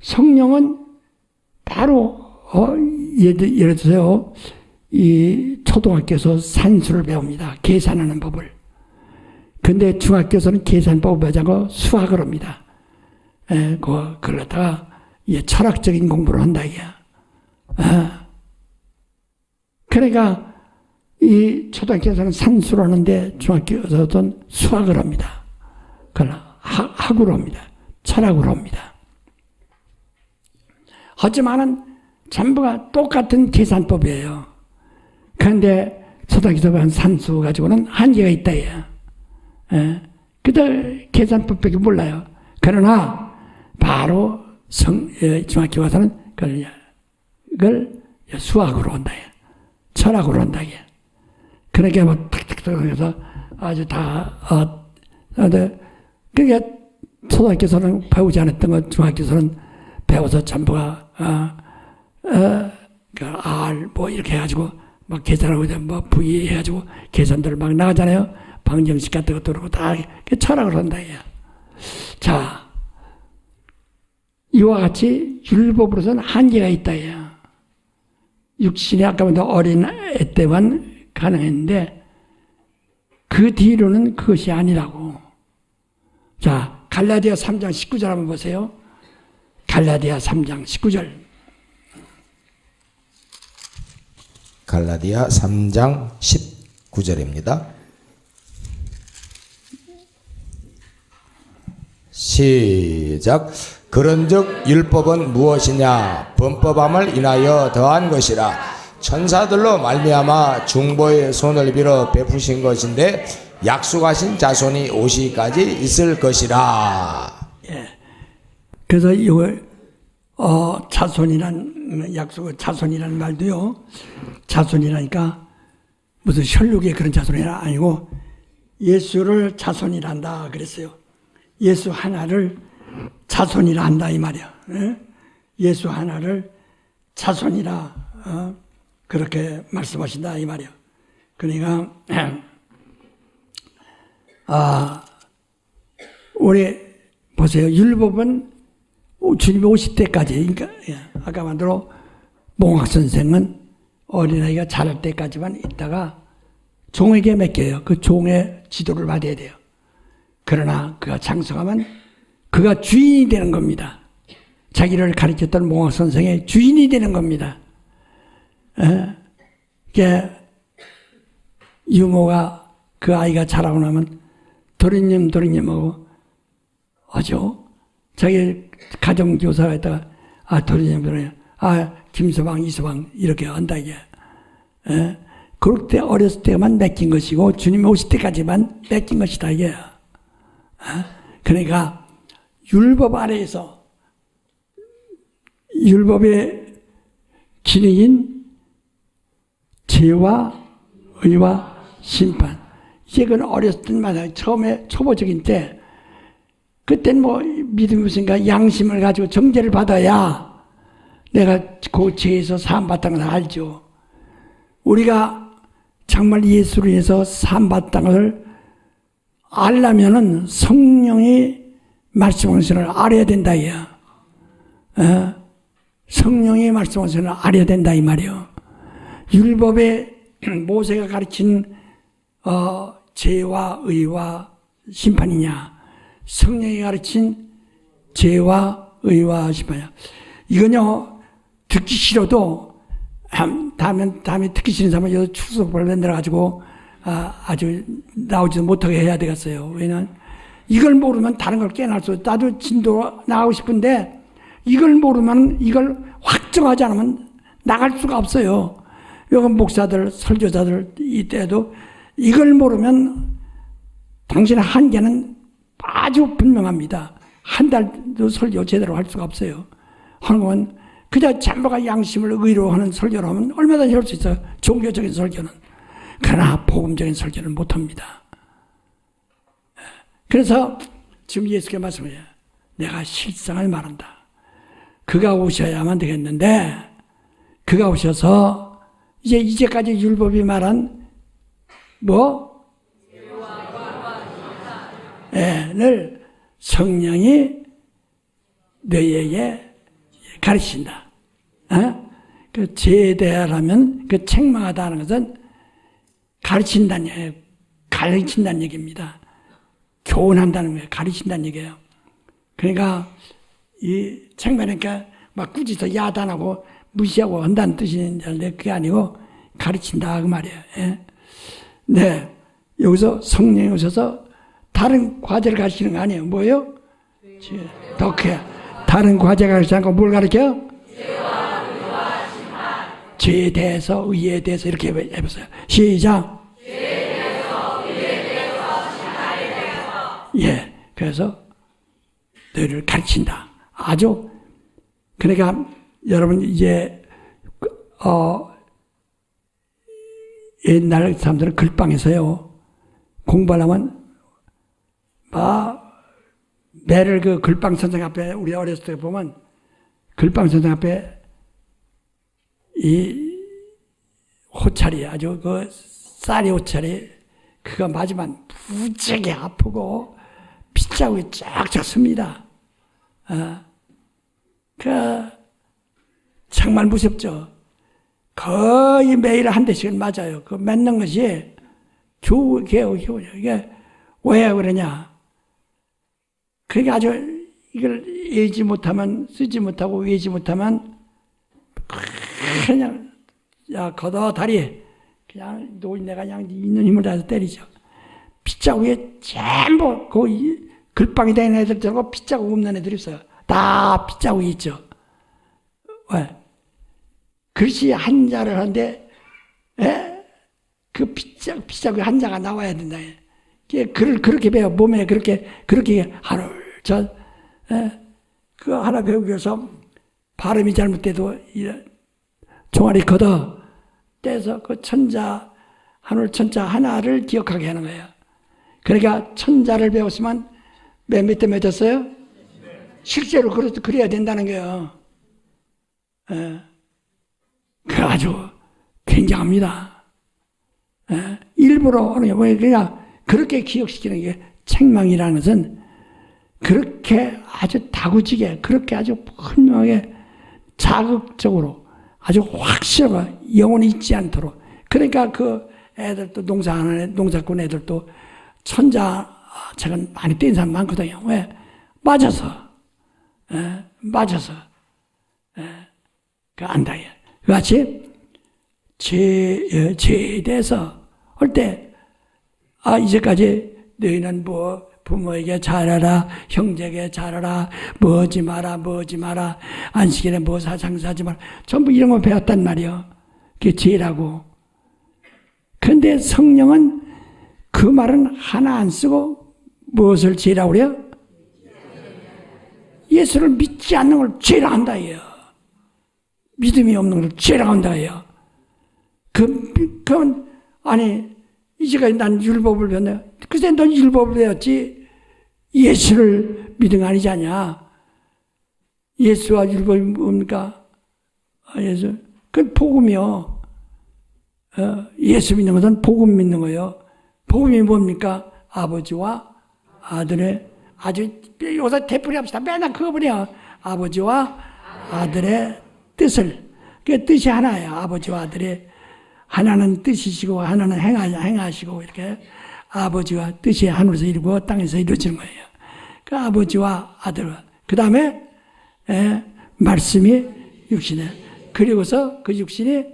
성령은 바로, 예를 들어서, 이 초등학교에서 산수를 배웁니다. 계산하는 법을. 근데 중학교에서는 계산법을 배우지 않고 수학을 합니다. 그걸 갖다가 철학적인 공부를 한다, 이게. 그러니까 이 초등학교에서는 산수를 하는데 중학교에서는 수학을 합니다. 그걸 학으로 합니다. 철학으로 합니다. 하지만은 전부가 똑같은 계산법이에요. 그런데 초등학교에서 배운 산수 가지고는 한계가 있다, 얘. 그들 계산법밖에 몰라요. 그러나 바로 중학교 가서는 그걸 수학으로 한다, 얘. 철학으로 한다, 얘. 그러니까 뭐 탁탁탁 해서 아주 다 그러니까 초등학교에서는 배우지 않았던 것 중학교에서는 배워서 전부가 R 뭐 이렇게 해가지고 막 계산하고 뭐 V 해가지고 계산들 막 나가잖아요. 방정식 같은 것도 그러고 다 철학을 한다, 얘. 자, 이와 같이 율법으로서는 한계가 있다, 얘. 육신이 아까 말한 어린 애 때만 가능했는데 그 뒤로는 그것이 아니라고. 자, 갈라디아 3장 19절 한번 보세요. 갈라디아 3장 19절. 갈라디아 3장 19절입니다. 시작. 그런즉 율법은 무엇이냐? 범법함을 인하여 더한 것이라. 천사들로 말미암아 중보의 손을 빌어 베푸신 것인데 약속하신 자손이 오시기까지 있을 것이라. 예. 그래서 이걸 자손이란 약속, 자손이라는 말도요. 자손이라니까 무슨 혈육의 그런 자손이 아니고 예수를 자손이란다 그랬어요. 예수 하나를 자손이라 한다 이 말이야. 예수 하나를 자손이라 그렇게 말씀하신다 이 말이야. 그러니까 우리 보세요. 율법은 주님이 오실 때까지, 그러니까 아까 말대로 몽학 선생은 어린아이가 자랄 때까지만 있다가 종에게 맡겨요. 그 종의 지도를 받아야 돼요. 그러나 그가 장성하면 그가 주인이 되는 겁니다. 자기를 가르쳤던 몽학 선생의 주인이 되는 겁니다. 유모가 그 아이가 자라고 나면 도련님하고 하죠. 자기 가정교사가 있다가 도련님, 김서방, 이서방 이렇게 한다 이게. 그럴 때 어렸을 때만 맡긴 것이고 주님이 오실 때까지만 맡긴 것이다 이게. 그러니까 율법 아래에서 율법의 기능인 죄와 의와 심판. 이제 그건 어렸을 때마다 처음에 초보적인 때 그때는 뭐 믿음이 없으니까 양심을 가지고 정죄를 받아야 내가 그 죄에서 사함받다는 걸 알죠. 우리가 정말 예수로 인해서 산받다는 것을 알려면은 성령이 말씀하시는 걸 알아야 된다, 이야. 성령이 말씀하시는 걸 알아야 된다, 이 말이요. 율법에 모세가 가르친, 죄와 의와 심판이냐, 성령이 가르친 죄와 의와 심판이냐. 이건요, 듣기 싫어도, 다음에 듣기 싫은 사람은 여기 추석을 만들어가지고, 아주 나오지도 못하게 해야 되겠어요. 왜냐면, 이걸 모르면 다른 걸 깨어날 수, 나도 진도 나가고 싶은데, 이걸 모르면, 이걸 확정하지 않으면 나갈 수가 없어요. 여기 목사들, 설교자들, 이때도, 이걸 모르면, 당신의 한계는 아주 분명합니다. 한 달도 설교 제대로 할 수가 없어요. 하는 건, 그저 장로가 양심을 의로 하는 설교를 하면 얼마든지 할 수 있어요. 종교적인 설교는. 그러나 복음적인 설교는 못합니다. 그래서 지금 예수께서 말씀해요. 내가 실상을 말한다. 그가 오셔야만 되겠는데 그가 오셔서 이제까지 율법이 말한 를 성령이 너희에게 가르친다. 그 제대하라면 그 책망하다는 것은 가르친다는 얘기입니다. 교훈한다는 거예요. 가르친다는 얘기예요. 그러니까 이 책망하니까 막 꾸짖어 야단하고 무시하고 한다는 뜻인데 그게 아니고 가르친다 그 말이에요. 네, 여기서 성령이 오셔서 다른 과제를 가르치는 거 아니에요. 뭐예요? 더 크게. 다른 과제가 가르치지 않고 뭘 가르쳐요? 죄에 대해서, 의에 대해서 이렇게 해보세요. 시작. 죄에 대해서, 의에 대해서, 심판에 대해서. 예, 그래서 너희를 가르친다. 아주, 그러니까 여러분 이제 옛날 사람들은 글방에서요 공부하려면 매를 그 글방 선생 앞에 우리 어렸을 때 보면 글방 선생 앞에 이 호차리 아주 그 쌀이 호차리 그거 맞으면 무지하게 아프고 핏자국이 쫙쫙 씁니다. 정말 무섭죠. 거의 매일 한 대씩은 맞아요. 그 맞는 것이 겨우 이게 왜 그러냐? 그러니까 아주 이걸 예지 못하면 쓰지 못하고 외지 못하면 그냥 걷어 다리 그냥 노인네가 그냥 있는 힘을 다해서 때리죠. 핏자국에 전부 그 글방이 된 애들 저거 핏자국 없는 애들이 있어요. 다 핏자국이 있죠. 왜? 글씨 한자를 하는데 그 핏자국이 한자가 나와야 된다. 글을 그렇게 배워 몸에 그렇게 하루 그 하나 배우기 위해서 발음이 잘못돼도 종아리 걷어 떼서 그 천자 한올 천자 하나를 기억하게 하는 거예요. 그러니까 천자를 배웠으면 맨 밑에 맺었어요? 실제로 그래야 된다는 거예요. 그 아주 굉장합니다. 일부러 하는 게 뭐예요? 그러니까 그렇게 기억시키는 게 책망이라는 것은 그렇게 아주 다구지게 그렇게 아주 분명하게 자극적으로 아주 확실하게 영혼이 잊지 않도록 그러니까 그 애들도 농사꾼 애들도 천자책은 많이 뗀 사람 많거든요. 왜? 맞아서 그 안다. 그 같이 죄에 대해서 할 때 이제까지 너희는 부모에게 잘하라, 형제에게 잘하라, 뭐지 마라, 안식일에 장사하지 마라. 전부 이런 거 배웠단 말이요. 그게 죄라고. 그런데 성령은 그 말은 하나 안 쓰고 무엇을 죄라고 그래요? 예수를 믿지 않는 걸 죄라 한다 해요. 믿음이 없는 걸 죄라고 한다 해요. 그건 이제까지 난 율법을 배웠네. 글쎄 넌 율법을 배웠지 예수를 믿은 거 아니지 않냐. 예수와 율법이 뭡니까? 예수. 그건 복음이요. 예수 믿는 것은 복음 믿는 거예요. 복음이 뭡니까? 아버지와 아들의 아주 요새 되풀이 합시다. 맨날 그거 버려. 아버지와 아들의 뜻을. 그 뜻이 하나예요. 아버지와 아들의 하나는 뜻이시고 하나는 행하시고 이렇게 아버지와 뜻이 하늘에서 이루고 땅에서 이루어지는 거예요. 그 아버지와 아들과 그 다음에 말씀이 육신에 그리고서 그 육신이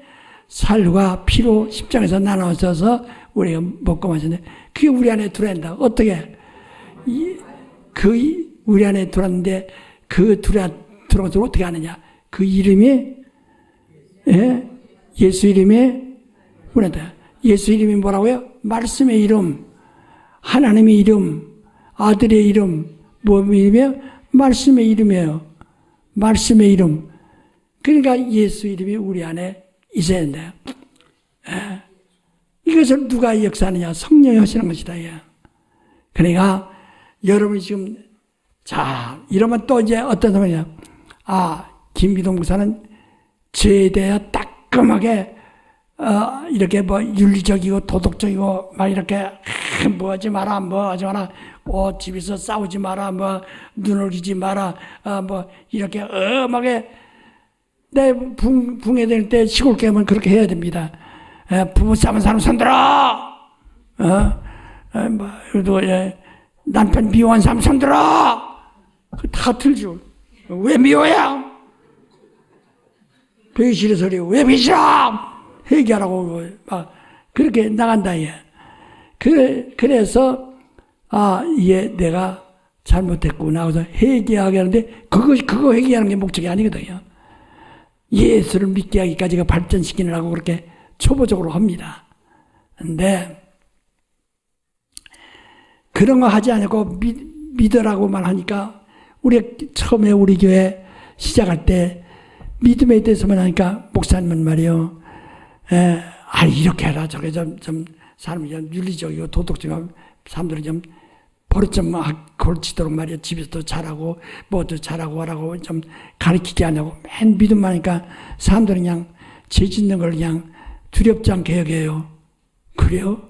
살과 피로 십장에서 나눠져서 우리가 먹고 마시는데 그게 우리 안에 들어간다. 어떻게? 우리 안에 들어왔는데 그 들어가서 어떻게 하느냐? 그 이름이 예수 이름이 우리한테 예수 이름이 뭐라고요? 말씀의 이름, 하나님의 이름, 아들의 이름, 뭐 이름이에요? 말씀의 이름이에요. 말씀의 이름. 그러니까 예수 이름이 우리 안에 있어야 된다. 이것을 누가 역사하느냐? 성령이 하시는 것이다. 예. 그러니까 여러분이 지금 자 이러면 또 이제 어떤 사람이냐? 김기동 목사는 죄에 대해 따끔하게 이렇게 뭐 윤리적이고 도덕적이고 막 이렇게 뭐 하지 마라 집에서 싸우지 마라 눈을 기지 마라 뭐 이렇게 엄하게 내 붕괴될 때 시골 가면 그렇게 해야 됩니다. 부부 싸움은 사람 손들어 그래도 남편 미워한 사람 손들어 다 틀죠. 왜 미워야? 배신의 소리 왜 배신아? 회개하라고 막 그렇게 나간다. 예. 그래서 예, 내가 잘못했구나. 그래서 회개하게 하는데 그거 회개하는 게 목적이 아니거든요. 예수를 믿게 하기까지가 발전시키느라고 그렇게 초보적으로 합니다. 근데 그런 거 하지 않고 믿으라고만 하니까 우리가 처음에 우리 교회 시작할 때 믿음에 대해서만 하니까 목사님은 말이요. 이렇게 해라. 저게 좀 사람이 좀 윤리적이고 도덕적이고 사람들이 좀 버릇 좀 골치도록 말이야. 집에서도 잘하고 뭐도 잘하고 하라고 좀 가르치지 않냐고 맨 믿음만 하니까 사람들은 그냥 죄 짓는 걸 그냥 두렵지 않게 여겨요. 그래요?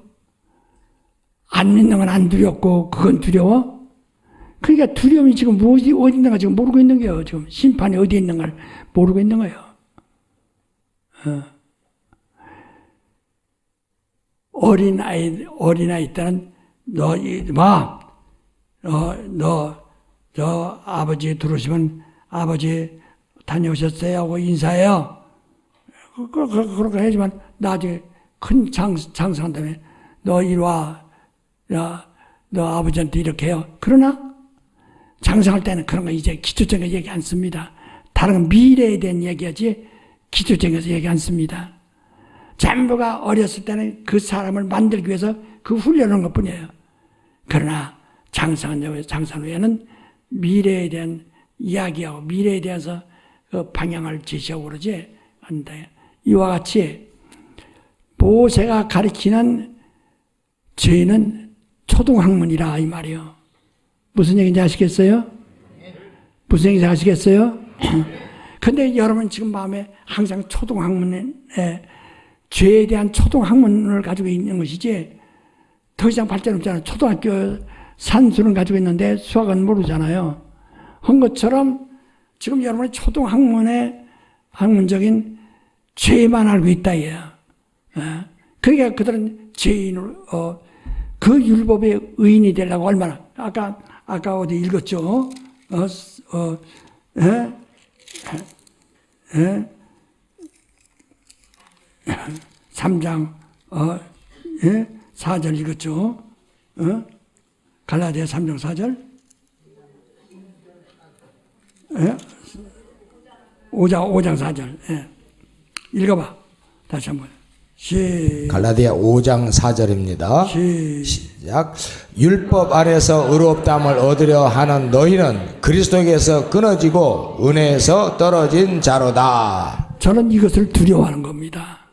안 믿는 건 안 두렵고 그건 두려워? 그러니까 두려움이 지금 어디 있는가 지금 모르고 있는 거예요. 지금 심판이 어디 있는 걸 모르고 있는 거예요. 어린아이 때는 저 아버지 들어오시면 아버지 다녀오셨어요 하고 인사해요. 그렇게 하지만 나중에 큰 장사한 다음에 너 이리 와. 너 아버지한테 이렇게 해요. 그러나 장사할 때는 그런 거 이제 기초적인 얘기 안 씁니다. 다른 건 미래에 대한 얘기하지 기초적에서 얘기 안 씁니다. 전부가 어렸을 때는 그 사람을 만들기 위해서 그 훈련하는 것 뿐이에요. 그러나 장사한 후에는 미래에 대한 이야기하고 미래에 대해서 그 방향을 제시하고 그러지 않는다. 이와 같이 모세가 가리키는 죄는 초등학문이라 이 말이요. 무슨 얘기인지 아시겠어요? 무슨 얘기인지 아시겠어요? 근데 여러분 지금 마음에 항상 초등학문에 죄에 대한 초등학문을 가지고 있는 것이지 더 이상 발전 없잖아요. 초등학교 산수는 가지고 있는데 수학은 모르잖아요. 한 것처럼 지금 여러분의 초등학문의 학문적인 죄만 알고 있다 이에요. 그러니까 그들은 죄인으로 그 율법의 의인이 되려고 얼마나 아까 어디 읽었죠? 3장 4절 읽었죠? 갈라디아 3장 4절? 5장 4절. 읽어봐. 다시 한번. 갈라디아 5장 4절입니다. 시작. 율법 아래서 의롭다함을 얻으려 하는 너희는 그리스도에게서 끊어지고 은혜에서 떨어진 자로다. 저는 이것을 두려워하는 겁니다.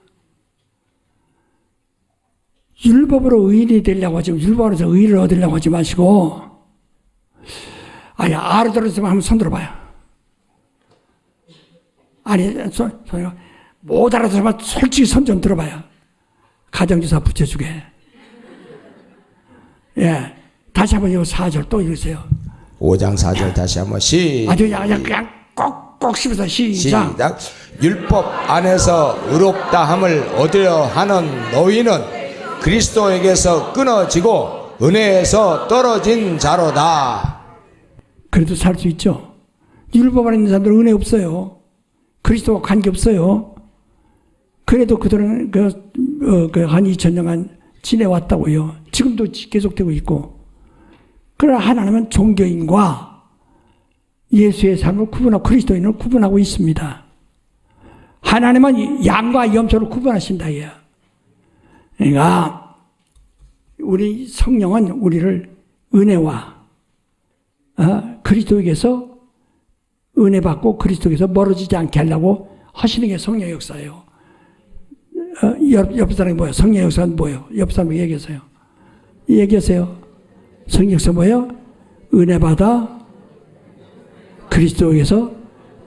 율법으로 의인이 되려고 하지 율법으로서 의를 얻으려고 하지 마시고 알아들었으면 한번 손 들어봐요. 못 알아들으면 솔직히 손 좀 들어봐요. 가정주사 붙여주게. 예. 다시 한번 이거 4절 또 읽으세요. 5장 4절 다시 한번 아주 그냥 꼭꼭 씹어서 시작. 율법 안에서 의롭다함을 얻으려 하는 너희는 그리스도에게서 끊어지고 은혜에서 떨어진 자로다. 그래도 살 수 있죠. 율법 안에 있는 사람들은 은혜 없어요. 그리스도와 관계 없어요. 그래도 그들은 한 2000년간 지내왔다고요. 지금도 계속되고 있고. 그러나 하나님은 종교인과 예수의 삶을 구분하고 그리스도인을 구분하고 있습니다. 하나님은 양과 염소를 구분하신다. 그러니까 우리 성령은 우리를 은혜와 그리스도에게서 은혜 받고 그리스도에게서 멀어지지 않게 하려고 하시는 게 성령 역사예요. 옆 사람이 뭐예요? 성령 역사는 뭐예요? 옆 사람에게 얘기하세요. 얘기하세요. 성령 역사 뭐예요? 은혜 받아 그리스도에게서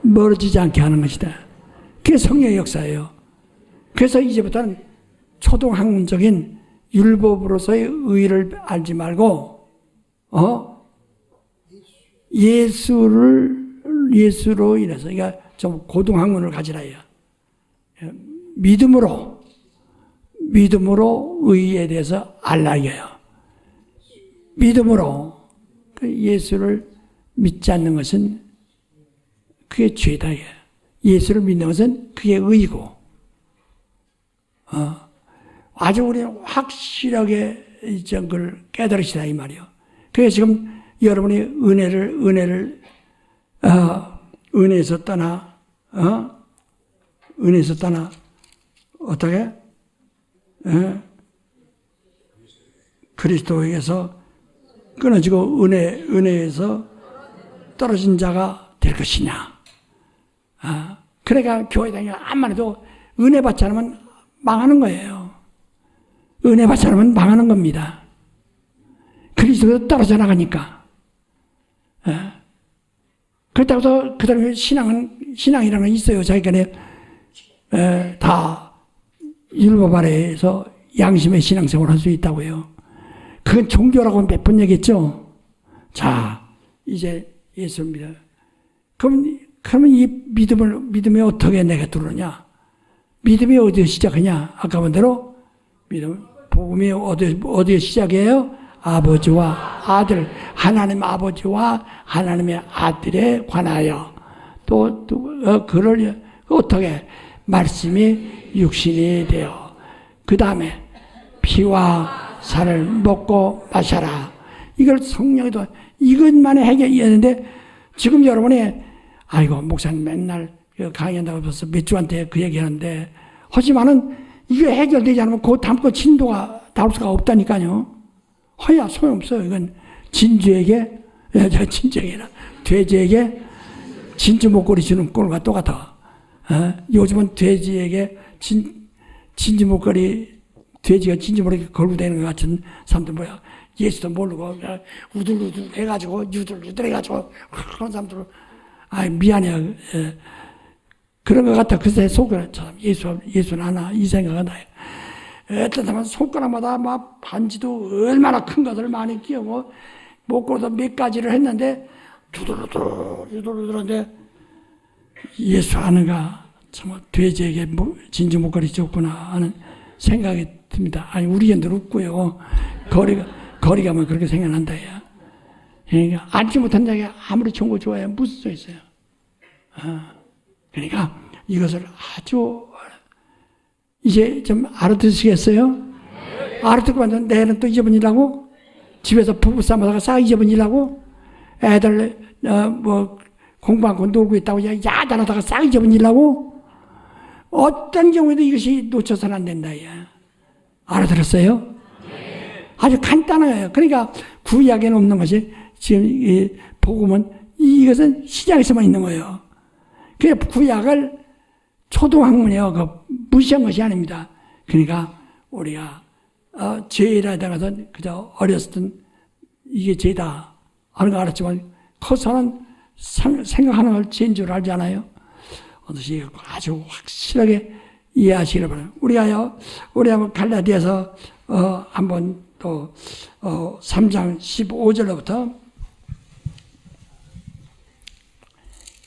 멀어지지 않게 하는 것이다. 그게 성령의 역사예요. 그래서 이제부터는 초등학문적인 율법으로서의 의의를 알지 말고 예수로 인해서 그러니까 좀 고등학문을 가지라요. 믿음으로 의의에 대해서 알라예요. 믿음으로 예수를 믿지 않는 것은 그게 죄다. 예수를 믿는 것은 그게 의이고 아주 우리는 확실하게 그걸 깨달으시다 이 말이요. 그래서 지금 여러분이 은혜에서 떠나 어떻게 그리스도에게서 끊어지고 은혜에서 떨어진 자가 될 것이냐. 그러니까 교회 다니면 암만 해도 은혜 받지 않으면 망하는 거예요. 은혜 받지 않으면 망하는 겁니다. 그리스도에서 떨어져 나가니까. 그렇다고 해서 그 다음에 신앙이라는 건 있어요. 자기간에 다 율법 아래에서 양심의 신앙생활을 할 수 있다고요. 그건 종교라고 몇 번 얘기했죠. 자, 이제 예수를 믿어요. 그러면 이 믿음이 어떻게 내게 들어오냐? 믿음이 어디에 시작하냐? 아까 본 대로 복음이 어디에 시작해요? 아버지와 아들, 하나님 아버지와 하나님의 아들에 관하여 그를 어떻게 말씀이 육신이 되어 그 다음에 피와 살을 먹고 마셔라. 이걸 성령에도 이것만의 해결이었는데 지금 여러분이 아이고 목사님 맨날 강의한다고 해서 몇 주한테 그 얘기하는데 하지만은 이게 해결되지 않으면 그 다음 거 진도가 나올 수가 없다니까요. 허야 소용없어요. 이건 진주에게 돼지에게 진주 목걸이 주는 꼴과 똑같아. 요즘은 돼지에게 진주 목걸이 돼지가 진주 목걸이 걸고 다니는 것 같은 사람들 뭐야. 예수도 모르고 우들우들 해가지고 유들유들 해가지고 그런 사람들 미안해요. 그런 것 같아. 그래서 속으로 예수는 하나 이 생각은 나요. 어떤 사람은 손가락마다 막 반지도 얼마나 큰 것을 많이 끼우고 목걸이도 몇 가지를 했는데 두들두들한데 예수 하는가 참 돼지에게 진주 목걸이 줬구나 하는 생각이 듭니다. 아니 우리 견들 웃고요. 거리 가면 그렇게 생각난다. 그러니까 앉지 못한 자가 아무리 좋은 거 좋아해 무슨 소 있어요. 그러니까 이것을 아주 이제 좀 알아듣으시겠어요? 알아듣고 나면 내일은 또 잊어버리려고? 집에서 부부싸움하다가 싹 잊어버리려고? 애들 공부하고 놀고 있다고 야단하다가 싹 잊어버리려고? 어떤 경우에도 이것이 놓쳐서는 안 된다. 알아들었어요? 아주 간단해요. 그러니까 구약에는 없는 것이 지금 이 복음은 이것은 시작에서만 있는 거예요. 그 구약을 초등학문이요. 무시한 것이 아닙니다. 그러니까 우리가 죄라 당해서 그저 어렸을 땐 이게 죄다 하는 거 알았지만 커서는 생각하는 걸 죄인 줄 알지 않아요? 어느새 아주 확실하게 이해하시기를 바랍니다. 우리 한번 갈라디아서 한번 또 3장 15절로부터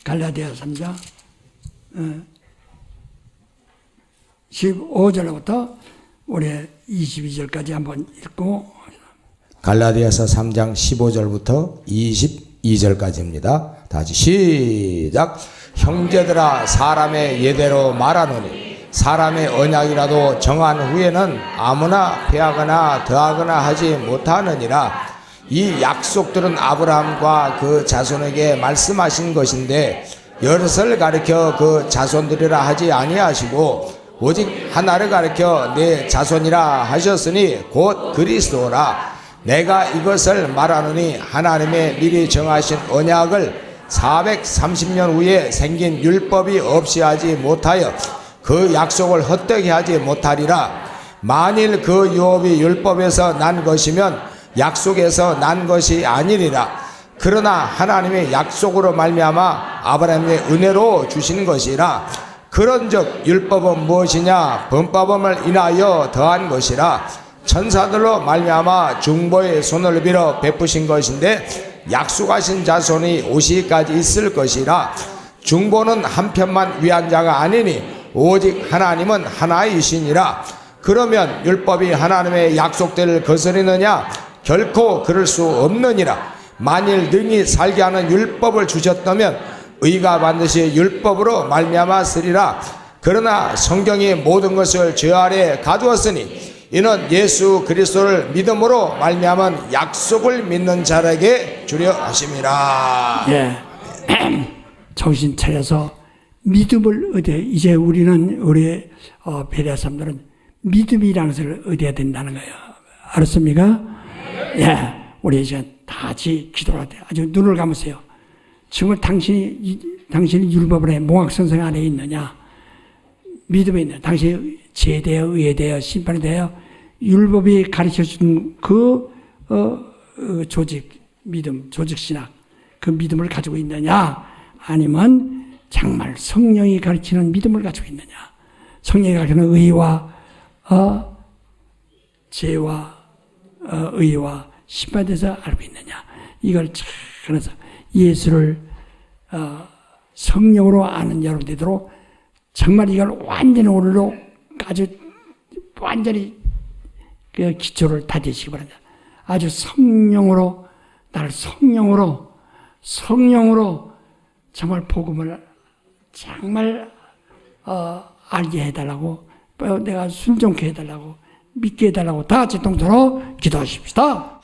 갈라디아 3장 15절로부터 우리 22절까지 한번 읽고 갈라디아서 3장 15절부터 22절까지입니다. 다 같이 시작. 형제들아 사람의 예대로 말하노니 사람의 언약이라도 정한 후에는 아무나 패하거나 더하거나 하지 못하느니라. 이 약속들은 아브라함과 그 자손에게 말씀하신 것인데 여럿을 가리켜 그 자손들이라 하지 아니하시고 오직 하나를 가리켜 내 자손이라 하셨으니 곧 그리스도라. 내가 이것을 말하노니 하나님의 미리 정하신 언약을 430년 후에 생긴 율법이 없이 하지 못하여 그 약속을 헛되게 하지 못하리라. 만일 그 유업이 율법에서 난 것이면 약속에서 난 것이 아니리라. 그러나 하나님의 약속으로 말미암아 아브라함의 은혜로 주신 것이라. 그런즉 율법은 무엇이냐? 범법을 인하여 더한 것이라. 천사들로 말미암아 중보의 손을 빌어 베푸신 것인데 약속하신 자손이 오시기까지 있을 것이라. 중보는 한편만 위한 자가 아니니 오직 하나님은 하나이시니라. 그러면 율법이 하나님의 약속대를 거스리느냐? 결코 그럴 수 없느니라. 만일 능히 살게 하는 율법을 주셨다면 의가 반드시 율법으로 말미암았으리라. 그러나 성경이 모든 것을 저 아래 가두었으니 이는 예수 그리스도를 믿음으로 말미암은 약속을 믿는 자에게 주려 하심이라. 예. 정신 차려서 믿음을 얻어. 이제 우리는 우리 베레아 사람들은 믿음이라는 것을 얻어야 된다는 거예요. 알았습니까? 예. 우리 이제 다 같이 기도를 해야 아주 눈을 감으세요. 정말 당신이 율법을 해 몽학선생 안에 있느냐? 믿음에 있느냐? 당신이 제대여, 의에대여, 심판에 대하여 율법이 가르쳐준 그 조직, 믿음, 조직신학, 그 믿음을 가지고 있느냐? 아니면 정말 성령이 가르치는 믿음을 가지고 있느냐? 성령이 가르치는 의와 죄와 의와 심판에 대해서 알고 있느냐? 이걸 그래서 예수를 성령으로 아는 여러분들도 정말 이걸 완전히 오늘로 아주 완전히 그 기초를 다지시기 바랍니다. 아주 성령으로 나를 성령으로 정말 복음을 정말 알게 해달라고, 내가 순종케 해달라고, 믿게 해달라고 다 같이 동서로 기도하십시다.